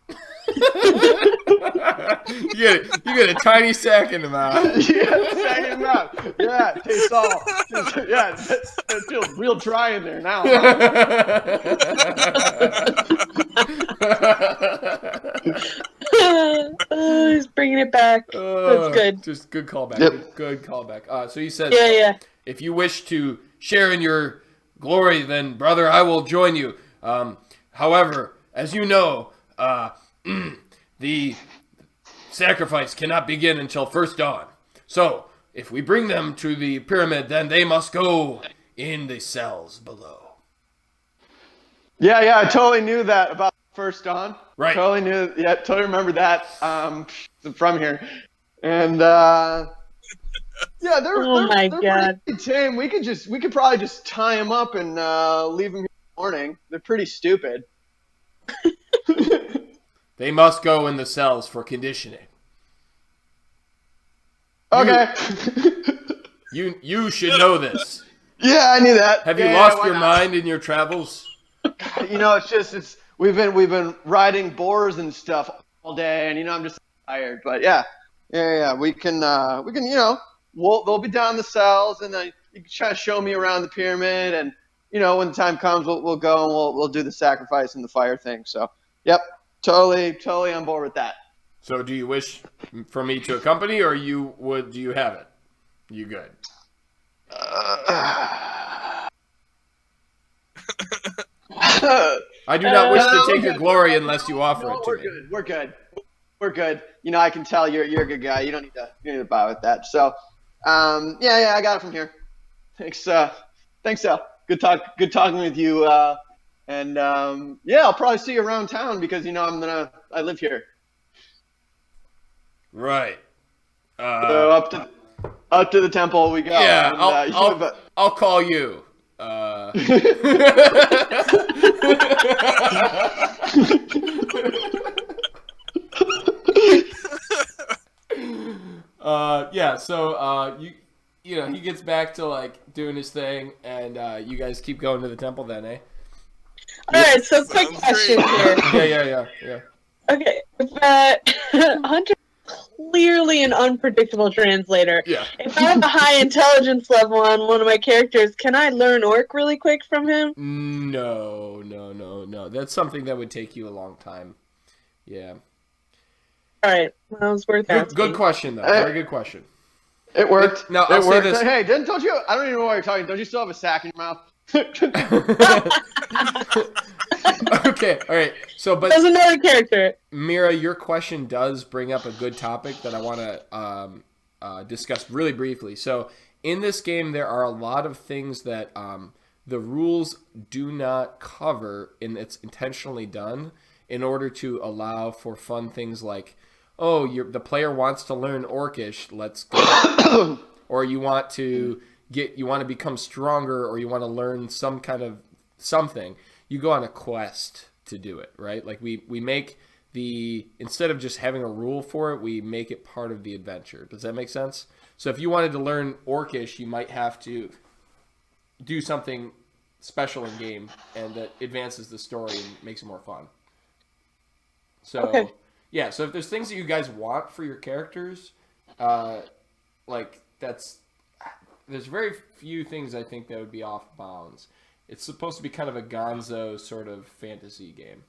[SPEAKER 2] you get a tiny sack in the mouth.
[SPEAKER 3] Yeah, sack in the mouth. Yeah, it tastes all. Yeah, it feels real dry in there now.
[SPEAKER 4] Oh, he's bringing it back. That's good.
[SPEAKER 2] Just good callback.
[SPEAKER 3] Yep.
[SPEAKER 2] Good callback. So he says,
[SPEAKER 4] Yeah.
[SPEAKER 2] if you wish to share in your glory, then brother, I will join you. However, as you know, the sacrifice cannot begin until first dawn. So, if we bring them to the pyramid, then they must go in the cells below.
[SPEAKER 3] Yeah, I totally knew that about first dawn.
[SPEAKER 2] Right.
[SPEAKER 3] Totally knew. Yeah, totally remember that from here. And yeah, they're
[SPEAKER 4] my
[SPEAKER 3] they're
[SPEAKER 4] God.
[SPEAKER 3] pretty tame. We could probably just tie them up and leave them here in the morning. They're pretty stupid.
[SPEAKER 2] They must go in the cells for conditioning.
[SPEAKER 3] Okay.
[SPEAKER 2] You should know this.
[SPEAKER 3] Yeah, I knew that.
[SPEAKER 2] Have you
[SPEAKER 3] Yeah,
[SPEAKER 2] lost
[SPEAKER 3] why
[SPEAKER 2] your
[SPEAKER 3] not?
[SPEAKER 2] mind in your travels?
[SPEAKER 3] It's we've been riding boars and stuff all day, and I'm just tired. But yeah, we can they'll be down in the cells, and then you can try to show me around the pyramid, and when the time comes, we'll go and we'll do the sacrifice and the fire thing. So yep, totally on board with that.
[SPEAKER 2] So do you wish for me to accompany, or do you have it? You good? I do not wish to take your glory unless you offer it to
[SPEAKER 3] we're
[SPEAKER 2] me.
[SPEAKER 3] good. We're good. I can tell you're a good guy. You don't need to buy with that. So, yeah, I got it from here. Thanks, Al. Good talking with you. And yeah, I'll probably see you around town because I live here.
[SPEAKER 2] Right.
[SPEAKER 3] So up to the temple we go.
[SPEAKER 2] Yeah,
[SPEAKER 3] And,
[SPEAKER 2] I'll call you. Yeah. So he gets back to like doing his thing, and you guys keep going to the temple then, eh?
[SPEAKER 4] All right. So, quick question here.
[SPEAKER 2] Yeah.
[SPEAKER 4] Okay, Hunter clearly an unpredictable translator.
[SPEAKER 2] Yeah.
[SPEAKER 4] If I have a high intelligence level on one of my characters, can I learn Orc really quick from him?
[SPEAKER 2] No. That's something that would take you a long time. Yeah.
[SPEAKER 4] All right, well, that was worth asking.
[SPEAKER 2] Good question, though. Very good question.
[SPEAKER 3] it worked.
[SPEAKER 2] Now, I'll
[SPEAKER 3] it
[SPEAKER 2] say
[SPEAKER 3] worked.
[SPEAKER 2] this.
[SPEAKER 3] Hey, don't you? I don't even know why you're talking. Don't you still have a sack in your mouth?
[SPEAKER 2] Okay, all right. So, but
[SPEAKER 4] There's another character.
[SPEAKER 2] Mira, your question does bring up a good topic that I want to discuss really briefly. So, in this game, there are a lot of things that the rules do not cover, and it's intentionally done in order to allow for fun things like, the player wants to learn Orcish, let's go. or you want to become stronger, or you want to learn some kind of something, you go on a quest to do it, right? Like we make instead of just having a rule for it, we make it part of the adventure. Does that make sense? So if you wanted to learn Orcish, you might have to do something special in game, and that advances the story and makes it more fun. So
[SPEAKER 4] Okay.
[SPEAKER 2] yeah, so if there's things that you guys want for your characters, like there's very few things I think that would be off bounds. It's supposed to be kind of a gonzo sort of fantasy game.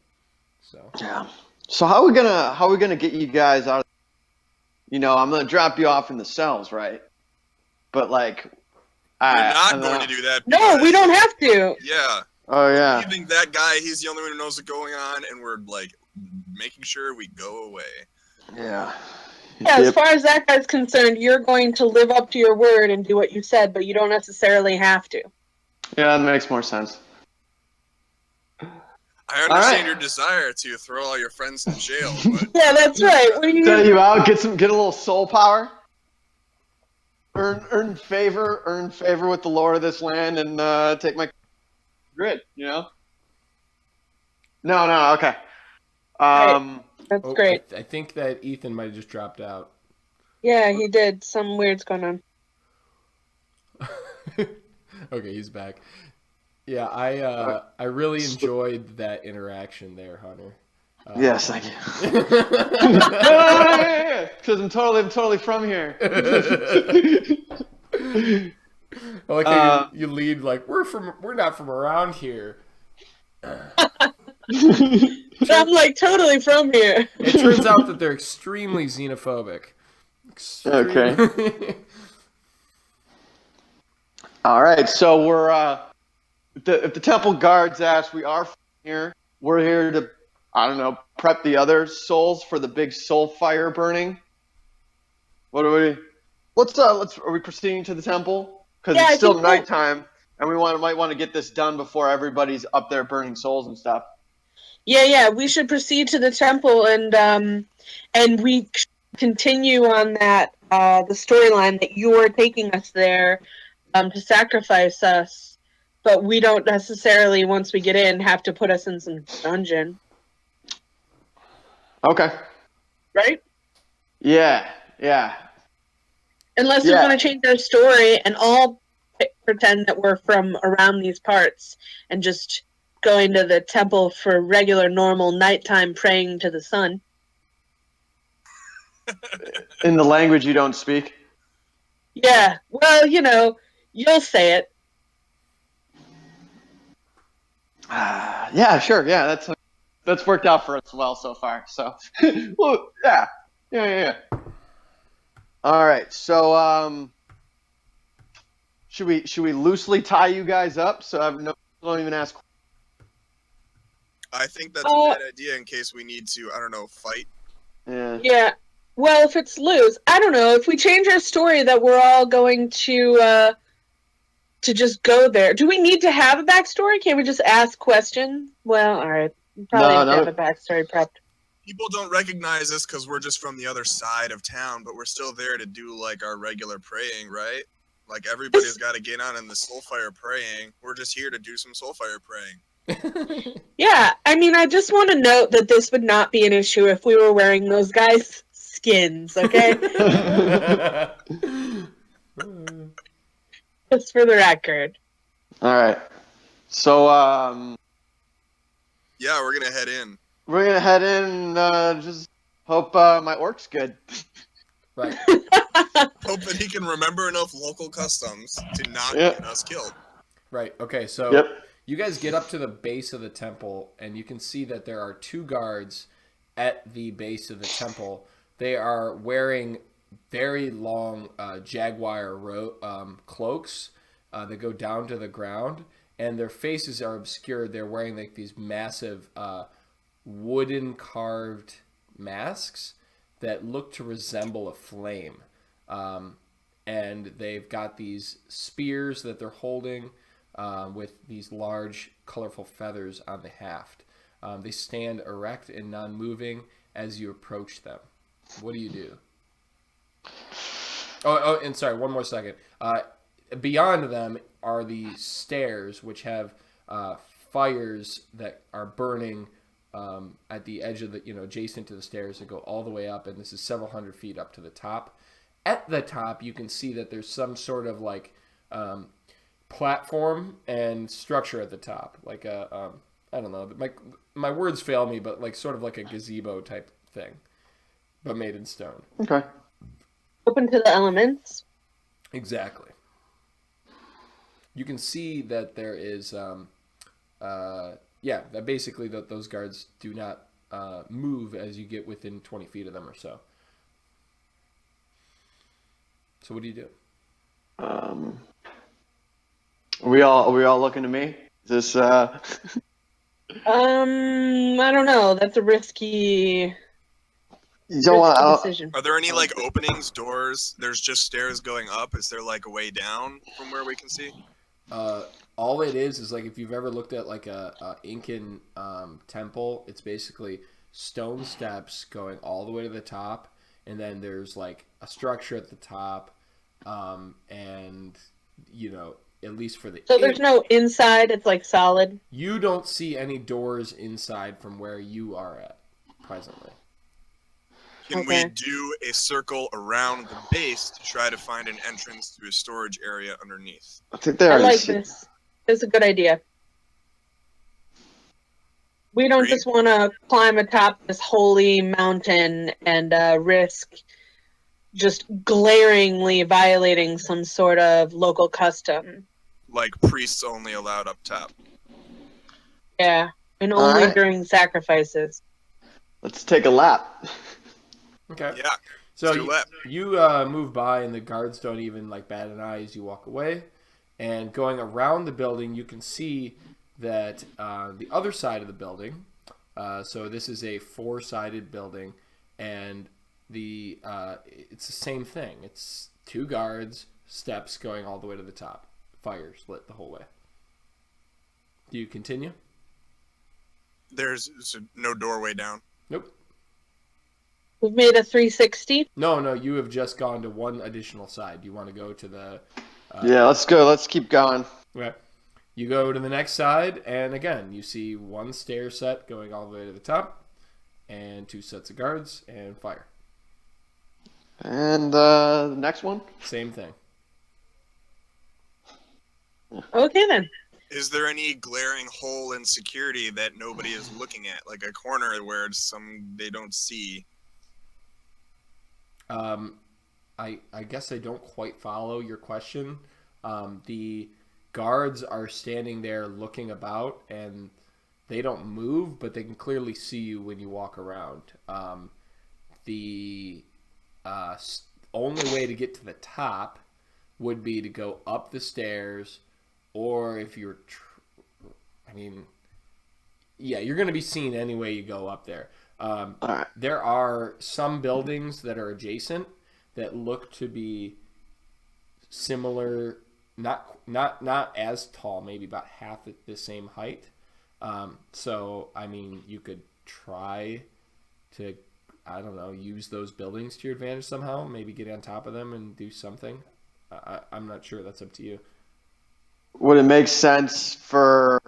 [SPEAKER 2] So
[SPEAKER 3] Yeah. So how are we gonna get you guys out? I'm gonna drop you off in the cells, right? But like,
[SPEAKER 5] We're
[SPEAKER 3] I
[SPEAKER 5] not going to do that.
[SPEAKER 4] No, we
[SPEAKER 5] because-
[SPEAKER 4] don't have to.
[SPEAKER 5] Yeah.
[SPEAKER 3] Oh yeah.
[SPEAKER 5] Leaving that guy, he's the only one who knows what's going on, and we're like making sure we go away.
[SPEAKER 3] Yeah.
[SPEAKER 4] Yeah, as
[SPEAKER 3] Yep.
[SPEAKER 4] far as that guy's concerned, you're going to live up to your word and do what you said, but you don't necessarily have to.
[SPEAKER 3] Yeah, that makes more sense.
[SPEAKER 5] I understand
[SPEAKER 3] right.
[SPEAKER 5] your desire to throw all your friends in jail, but
[SPEAKER 4] Yeah, that's right. What do you?
[SPEAKER 3] Send you out, get a little soul power. Earn favor with the lord of this land, and take my grid. No, okay.
[SPEAKER 4] That's
[SPEAKER 2] oh,
[SPEAKER 4] great.
[SPEAKER 2] I think that Ethan might have just dropped out.
[SPEAKER 4] Yeah, he did. Some weird's going on.
[SPEAKER 2] Okay, he's back. Yeah, I really enjoyed that interaction there, Hunter.
[SPEAKER 3] Yes, thank you. Because I'm totally from here.
[SPEAKER 2] I like how you lead like we're not from around here.
[SPEAKER 4] But I'm like totally from here.
[SPEAKER 2] It turns out that they're extremely xenophobic.
[SPEAKER 3] Okay. All right, so we're if the temple guards ask, we are from here. We're here to, I don't know, prep the other souls for the big soul fire burning. What are we? Are we proceeding to the temple? Because
[SPEAKER 4] Yeah, I
[SPEAKER 3] it's still
[SPEAKER 4] think so.
[SPEAKER 3] nighttime, and we might want to get this done before everybody's up there burning souls and stuff.
[SPEAKER 4] Yeah. We should proceed to the temple and we continue on that the storyline that you're taking us there to sacrifice us. But we don't necessarily, once we get in, have to put us in some dungeon,
[SPEAKER 3] Okay.
[SPEAKER 4] right?
[SPEAKER 3] Yeah.
[SPEAKER 4] Unless we
[SPEAKER 3] Yeah.
[SPEAKER 4] want to change our story and all pretend that we're from around these parts and just going to the temple for regular, normal nighttime praying to the sun.
[SPEAKER 3] In the language you don't speak.
[SPEAKER 4] Yeah, well, you'll say it.
[SPEAKER 3] Yeah, sure. Yeah, that's worked out for us well so far. So, well, yeah. All right. So, should we loosely tie you guys up so don't even ask?
[SPEAKER 5] I think that's a bad idea in case we need to, I don't know, fight.
[SPEAKER 3] Yeah.
[SPEAKER 4] Yeah. Well, if it's loose, I don't know. If we change our story that we're all going to just go there, do we need to have a backstory? Can't we just ask questions? Well, all right. We probably have to have a backstory prepped.
[SPEAKER 5] People don't recognize us because we're just from the other side of town, but we're still there to do like our regular praying, right? Like everybody's got to get on in the soulfire praying. We're just here to do some soulfire praying.
[SPEAKER 4] Yeah, I mean, I just want to note that this would not be an issue if we were wearing those guys' skins, okay? Just for the record.
[SPEAKER 3] All right. So,
[SPEAKER 5] Yeah, we're gonna head in.
[SPEAKER 3] we're gonna head in. Just hope my orc's good.
[SPEAKER 2] Right.
[SPEAKER 5] Hope that he can remember enough local customs to not
[SPEAKER 3] Yep.
[SPEAKER 5] get us killed.
[SPEAKER 2] Right. Okay. So
[SPEAKER 3] Yep.
[SPEAKER 2] you guys get up to the base of the temple, and you can see that there are two guards at the base of the temple. They are wearing very long jaguar cloaks that go down to the ground, and their faces are obscured. They're wearing like these massive wooden carved masks that look to resemble a flame. And they've got these spears that they're holding with these large, colorful feathers on the haft. They stand erect and non-moving as you approach them. What do you do? And sorry, one more second. Beyond them are the stairs, which have fires that are burning at the edge of the, adjacent to the stairs that go all the way up, and this is several hundred feet up to the top. At the top, you can see that there's some sort of like platform and structure at the top, like a I don't know, my words fail me, but like sort of like a gazebo type thing, but made in stone.
[SPEAKER 3] Okay.
[SPEAKER 4] Open to the elements.
[SPEAKER 2] Exactly. You can see that there is, that basically those guards do not move as you get within 20 feet of them or so. So what do you do?
[SPEAKER 3] Are we all looking to me? Is this
[SPEAKER 4] I don't know. That's a risky
[SPEAKER 3] you don't want
[SPEAKER 4] decision.
[SPEAKER 5] Are there any like openings, doors? There's just stairs going up. Is there like a way down from where we can see?
[SPEAKER 2] All it is like if you've ever looked at like a Incan temple, it's basically stone steps going all the way to the top, and then there's like a structure at the top, and at least for the
[SPEAKER 4] So there's no inside. It's like solid.
[SPEAKER 2] you don't see any doors inside from where you are at presently.
[SPEAKER 5] Can
[SPEAKER 4] Okay.
[SPEAKER 5] we do a circle around the base to try to find an entrance to a storage area underneath?
[SPEAKER 3] I think they
[SPEAKER 4] I
[SPEAKER 3] already
[SPEAKER 4] like
[SPEAKER 3] see-
[SPEAKER 4] this. It's a good idea. We don't
[SPEAKER 5] Agreed.
[SPEAKER 4] just want to climb atop this holy mountain and risk just glaringly violating some sort of local custom.
[SPEAKER 5] Like priests only allowed up top.
[SPEAKER 4] Yeah, and only
[SPEAKER 3] Alright.
[SPEAKER 4] during sacrifices.
[SPEAKER 3] Let's take a lap.
[SPEAKER 2] Okay.
[SPEAKER 5] Yeah.
[SPEAKER 2] So
[SPEAKER 5] do that.
[SPEAKER 2] you move by, and the guards don't even like bat an eye as you walk away. And going around the building, you can see that the other side of the building. So this is a four-sided building, and it's the same thing. It's two guards, steps going all the way to the top, fires lit the whole way. Do you continue?
[SPEAKER 5] There's no doorway down.
[SPEAKER 2] Nope.
[SPEAKER 4] We've made a 360.
[SPEAKER 2] No. You have just gone to one additional side. You want to go to the
[SPEAKER 3] Yeah, let's go. Let's keep going.
[SPEAKER 2] Okay. You go to the next side, and again, you see one stair set going all the way to the top, and two sets of guards, and fire.
[SPEAKER 3] And the next one?
[SPEAKER 2] Same thing.
[SPEAKER 4] Okay then.
[SPEAKER 5] Is there any glaring hole in security that nobody is looking at, like a corner where they don't see?
[SPEAKER 2] I guess I don't quite follow your question. The guards are standing there looking about, and they don't move, but they can clearly see you when you walk around. The only way to get to the top would be to go up the stairs, or if you're, you're going to be seen any way you go up there.
[SPEAKER 3] All right.
[SPEAKER 2] There are some buildings that are adjacent that look to be similar, not as tall, maybe about half the same height. So you could try to, I don't know, use those buildings to your advantage somehow. Maybe get on top of them and do something. I'm not sure. That's up to you.
[SPEAKER 3] Would it make sense for,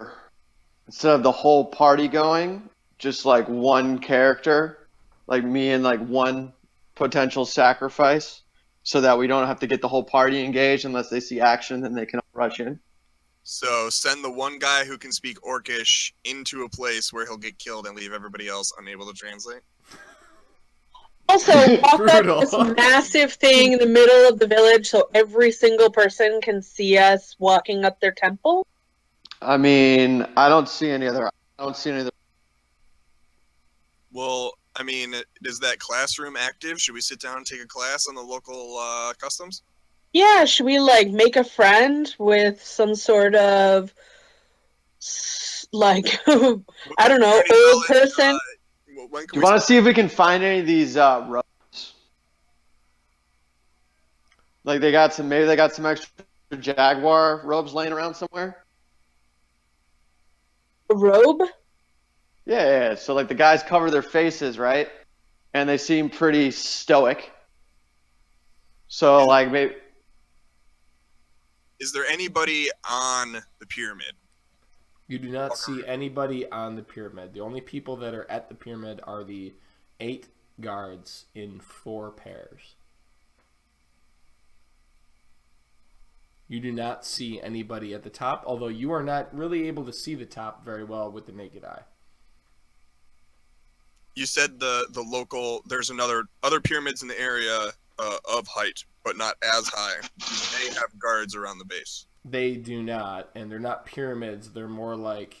[SPEAKER 3] instead of the whole party going, just like one character, like me and like one potential sacrifice, so that we don't have to get the whole party engaged unless they see action, then they can rush in?
[SPEAKER 5] So send the one guy who can speak Orcish into a place where he'll get killed and leave everybody else unable to translate.
[SPEAKER 4] Also, walk
[SPEAKER 2] Brutal.
[SPEAKER 4] up this massive thing in the middle of the village so every single person can see us walking up their temple.
[SPEAKER 3] I mean, I don't see any other.
[SPEAKER 5] Well, is that classroom active? Should we sit down and take a class on the local customs?
[SPEAKER 4] Yeah, should we make a friend with some sort of I don't know, old person?
[SPEAKER 5] When
[SPEAKER 3] Do
[SPEAKER 5] can
[SPEAKER 3] you want to see if we can find any of these robes? Like maybe they got some extra jaguar robes laying around somewhere.
[SPEAKER 4] A robe?
[SPEAKER 3] Yeah. So like the guys cover their faces, right? And they seem pretty stoic. So like maybe.
[SPEAKER 5] Is there anybody on the pyramid?
[SPEAKER 2] You do not see anybody on the pyramid. The only people that are at the pyramid are the 8 guards in 4 pairs. You do not see anybody at the top, although you are not really able to see the top very well with the naked eye.
[SPEAKER 5] You said the local. There's other pyramids in the area of height, but not as high. They have guards around the base.
[SPEAKER 2] They do not, and they're not pyramids. They're more like,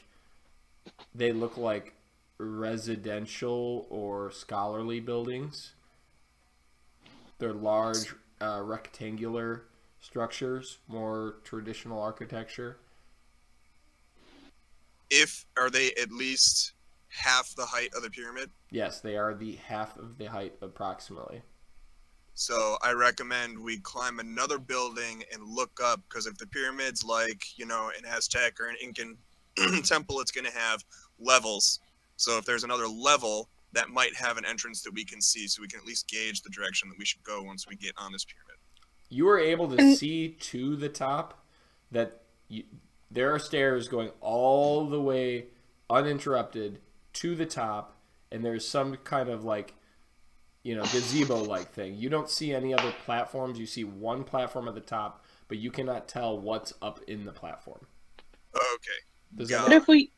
[SPEAKER 2] they look like residential or scholarly buildings. They're large, rectangular structures, more traditional architecture.
[SPEAKER 5] Are they at least half the height of the pyramid?
[SPEAKER 2] Yes, they are the half of the height approximately.
[SPEAKER 5] So I recommend we climb another building and look up, because if the pyramid's like, an Aztec or an Incan temple, it's going to have levels. So if there's another level, that might have an entrance that we can see, so we can at least gauge the direction that we should go once we get on this pyramid.
[SPEAKER 2] You are able to see to the top that there are stairs going all the way uninterrupted to the top, and there's some kind of like, gazebo-like thing. You don't see any other platforms. You see one platform at the top, but you cannot tell what's up in the platform.
[SPEAKER 5] Okay.
[SPEAKER 2] Does that
[SPEAKER 4] But if we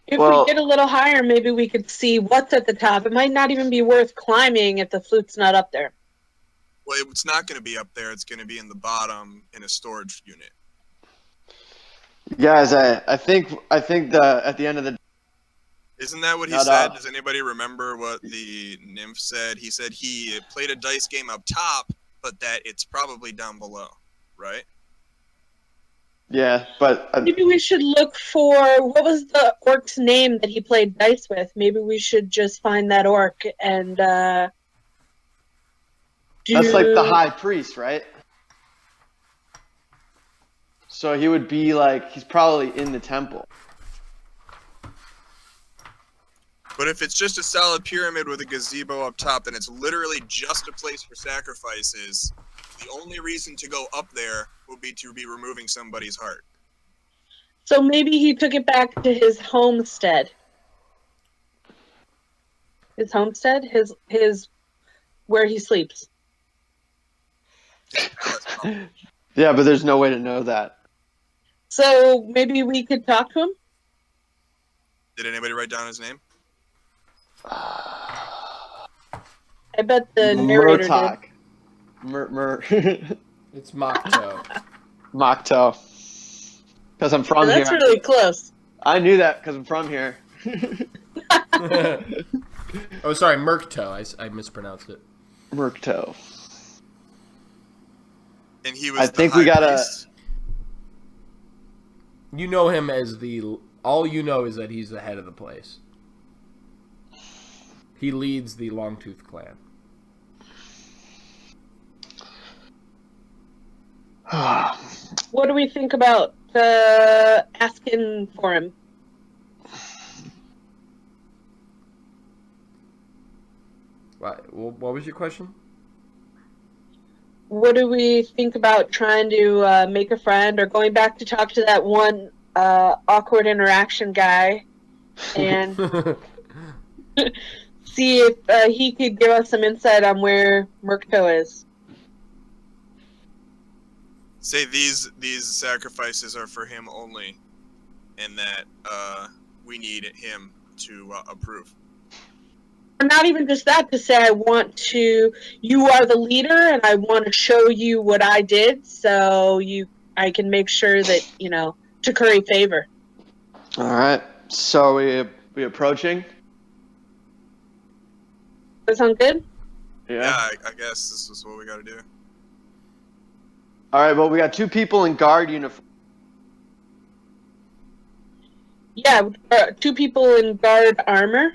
[SPEAKER 4] get a little higher, maybe we could see what's at the top. It might not even be worth climbing if the flute's not up there.
[SPEAKER 5] Well, it's not going to be up there. It's going to be in the bottom in a storage unit.
[SPEAKER 3] Guys, I think at the end of the.
[SPEAKER 5] Isn't that what he said? Does anybody remember what the nymph said? He said he played a dice game up top, but that it's probably down below, right?
[SPEAKER 3] Yeah, but
[SPEAKER 4] maybe we should look for, what was the orc's name that he played dice with? Maybe we should just find that orc and
[SPEAKER 3] that's like the high priest, right? So he would be like, he's probably in the temple.
[SPEAKER 5] But if it's just a solid pyramid with a gazebo up top, then it's literally just a place for sacrifices. The only reason to go up there would be to be removing somebody's heart.
[SPEAKER 4] So maybe he took it back to his homestead. His homestead? His where he sleeps.
[SPEAKER 3] Yeah, but there's no way to know that.
[SPEAKER 4] So maybe we could talk to him?
[SPEAKER 5] Did anybody write down his name?
[SPEAKER 4] I bet the narrator
[SPEAKER 3] Murtok.
[SPEAKER 4] did.
[SPEAKER 2] It's Mokto.
[SPEAKER 3] Mokto. Because I'm from
[SPEAKER 4] That's
[SPEAKER 3] here.
[SPEAKER 4] really close.
[SPEAKER 3] I knew that because I'm from here.
[SPEAKER 2] Oh, sorry, Murkto. I mispronounced it.
[SPEAKER 3] Murkto.
[SPEAKER 5] And he was.
[SPEAKER 3] I think we gotta.
[SPEAKER 5] Priest.
[SPEAKER 2] You know him as all you know is that he's the head of the place. He leads the Longtooth clan.
[SPEAKER 4] What do we think about asking for him?
[SPEAKER 2] What was your question?
[SPEAKER 4] What do we think about trying to make a friend, or going back to talk to that one awkward interaction guy and see if he could give us some insight on where Murkto is?
[SPEAKER 5] Say these sacrifices are for him only, and that we need him to approve.
[SPEAKER 4] Or not even just that, to say you are the leader and I want to show you what I did, so I can make sure that, to curry favor.
[SPEAKER 3] All right. So we approaching?
[SPEAKER 4] That sound good?
[SPEAKER 5] Yeah, I guess this is what we got to do.
[SPEAKER 3] All right, well, we got 2 people in guard uniform.
[SPEAKER 4] Yeah, 2 people in guard armor.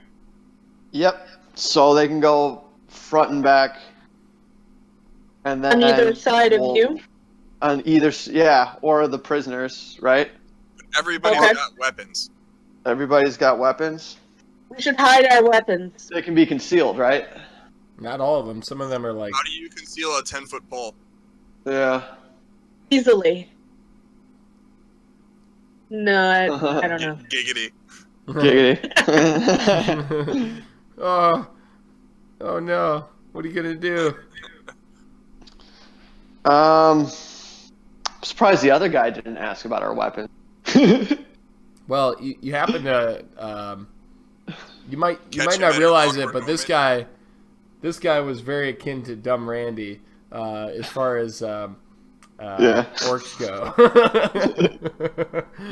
[SPEAKER 3] Yep. So they can go front and back. And then
[SPEAKER 4] On either side of you?
[SPEAKER 3] On either, yeah, or the prisoners, right?
[SPEAKER 5] Everybody's got weapons.
[SPEAKER 3] Everybody's got weapons.
[SPEAKER 4] We should hide our weapons.
[SPEAKER 3] They can be concealed, right?
[SPEAKER 2] Not all of them. Some of them are like...
[SPEAKER 5] How do you conceal a 10-foot pole?
[SPEAKER 3] Yeah.
[SPEAKER 4] Easily. No, I don't know.
[SPEAKER 5] Giggity.
[SPEAKER 3] Giggity.
[SPEAKER 2] Oh, oh no! What are you gonna do?
[SPEAKER 3] I'm surprised the other guy didn't ask about our weapons.
[SPEAKER 2] Well, you happen to you might
[SPEAKER 5] Catch him
[SPEAKER 2] not
[SPEAKER 5] at an
[SPEAKER 2] realize it,
[SPEAKER 5] awkward
[SPEAKER 2] but this guy was very akin to Dumb Randy as far as
[SPEAKER 3] Yeah.
[SPEAKER 2] orcs go.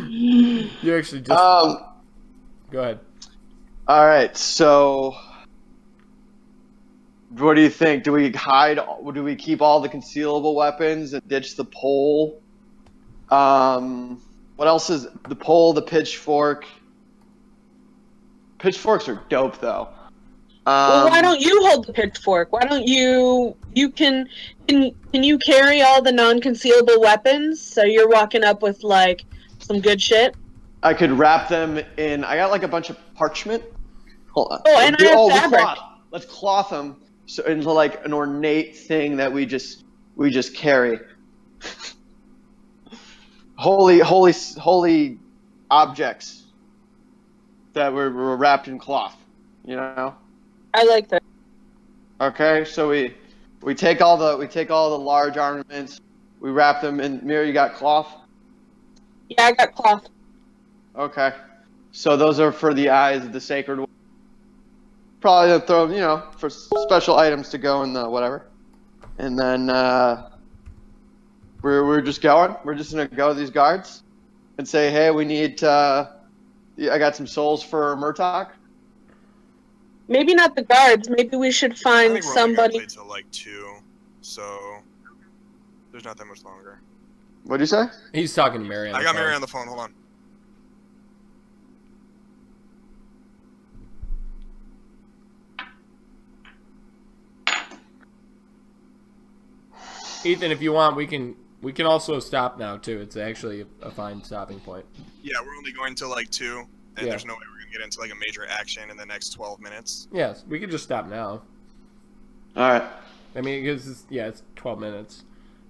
[SPEAKER 2] You actually just go ahead.
[SPEAKER 3] All right. So, what do you think? Do we hide? Do we keep all the concealable weapons and ditch the pole? What else is the pole? The pitchfork. Pitchforks are dope, though.
[SPEAKER 4] Well, why don't you hold the pitchfork? Why don't you can you carry all the non-concealable weapons so you're walking up with like some good shit?
[SPEAKER 3] I could wrap them in. I got like a bunch of parchment. Hold on.
[SPEAKER 4] Oh, and I have
[SPEAKER 3] the
[SPEAKER 4] fabric.
[SPEAKER 3] cloth. Let's cloth them so into like an ornate thing that we just carry. holy objects that were wrapped in cloth. You know.
[SPEAKER 4] I like that.
[SPEAKER 3] Okay, so we take all the large armaments. We wrap them in. Mira, you got cloth.
[SPEAKER 4] Yeah, I got cloth.
[SPEAKER 3] Okay, so those are for the eyes of the sacred one. Probably gonna throw, for special items to go in the whatever. And then we're just going. We're just gonna go to these guards and say, hey, we need. I got some souls for Murtok.
[SPEAKER 4] Maybe not the guards. Maybe we should
[SPEAKER 5] I
[SPEAKER 4] find
[SPEAKER 5] think we're only gonna
[SPEAKER 4] somebody.
[SPEAKER 5] play till like 2, so there's not that much longer.
[SPEAKER 3] What'd you say?
[SPEAKER 2] He's talking to Mary.
[SPEAKER 5] I got Mary on the phone. Hold on.
[SPEAKER 2] Ethan, if you want, we can also stop now too. It's actually a fine stopping point.
[SPEAKER 5] Yeah, we're only going till like 2, and
[SPEAKER 2] Yeah.
[SPEAKER 5] there's no way we're gonna get into like a major action in the next 12 minutes.
[SPEAKER 2] Yes, we could just stop now.
[SPEAKER 3] All right.
[SPEAKER 2] I mean, because it's 12 minutes.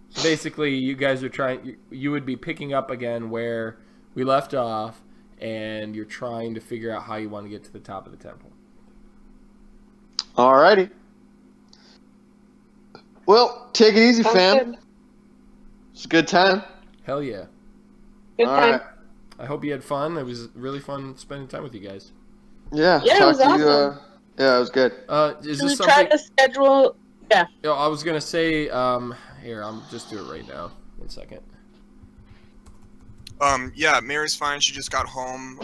[SPEAKER 2] So basically, you guys are trying. You would be picking up again where we left off, and you're trying to figure out how you want to get to the top of the temple.
[SPEAKER 3] Alrighty. Well, take it easy,
[SPEAKER 4] Sounds
[SPEAKER 3] fam.
[SPEAKER 4] good.
[SPEAKER 3] It's a good time.
[SPEAKER 2] Hell yeah!
[SPEAKER 4] Good
[SPEAKER 3] All
[SPEAKER 4] time.
[SPEAKER 3] right.
[SPEAKER 2] I hope you had fun. It was really fun spending time with you guys.
[SPEAKER 3] Yeah.
[SPEAKER 4] Yeah, it was
[SPEAKER 3] talk to you,
[SPEAKER 4] awesome.
[SPEAKER 3] yeah, it was good.
[SPEAKER 2] Is
[SPEAKER 4] Should we
[SPEAKER 2] this
[SPEAKER 4] try
[SPEAKER 2] something?
[SPEAKER 4] to schedule? Yeah.
[SPEAKER 2] I was gonna say. Here, I'm just do it right now. 1 second.
[SPEAKER 5] Yeah, Mary's fine. She just got home.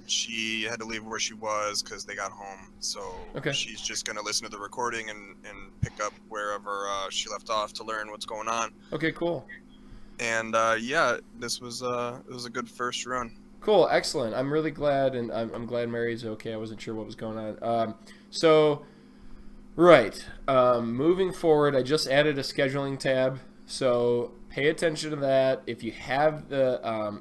[SPEAKER 5] She had to leave where she was because they got home. So
[SPEAKER 2] Okay.
[SPEAKER 5] she's just gonna listen to the recording and pick up wherever she left off to learn what's going on.
[SPEAKER 2] Okay, cool.
[SPEAKER 5] And yeah, this was it was a good first run.
[SPEAKER 2] Cool, excellent. I'm really glad, and I'm glad Mary's okay. I wasn't sure what was going on. Moving forward, I just added a scheduling tab, so pay attention to that. If you have the,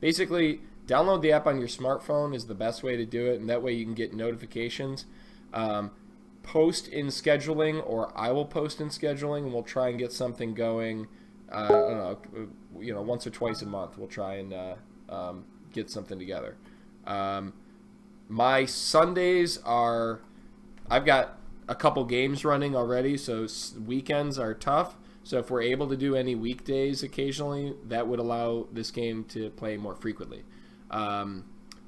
[SPEAKER 2] basically download the app on your smartphone is the best way to do it, and that way you can get notifications. Post in scheduling, or I will post in scheduling, and we'll try and get something going. I don't know, once or twice a month, we'll try and get something together. My Sundays I've got a couple games running already, so weekends are tough. So if we're able to do any weekdays occasionally, that would allow this game to play more frequently.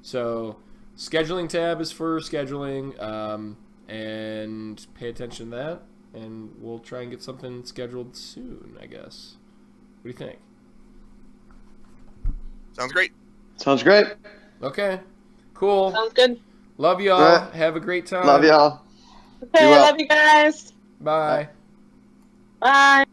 [SPEAKER 2] So scheduling tab is for scheduling, and pay attention to that, and we'll try and get something scheduled soon, I guess. What do you think?
[SPEAKER 5] Sounds great.
[SPEAKER 3] Sounds great.
[SPEAKER 2] Okay, cool.
[SPEAKER 4] Sounds good.
[SPEAKER 2] Love y'all.
[SPEAKER 3] Right.
[SPEAKER 2] Have a great time.
[SPEAKER 3] Love y'all.
[SPEAKER 4] Okay,
[SPEAKER 3] Be well.
[SPEAKER 4] love you guys.
[SPEAKER 2] Bye.
[SPEAKER 4] Bye.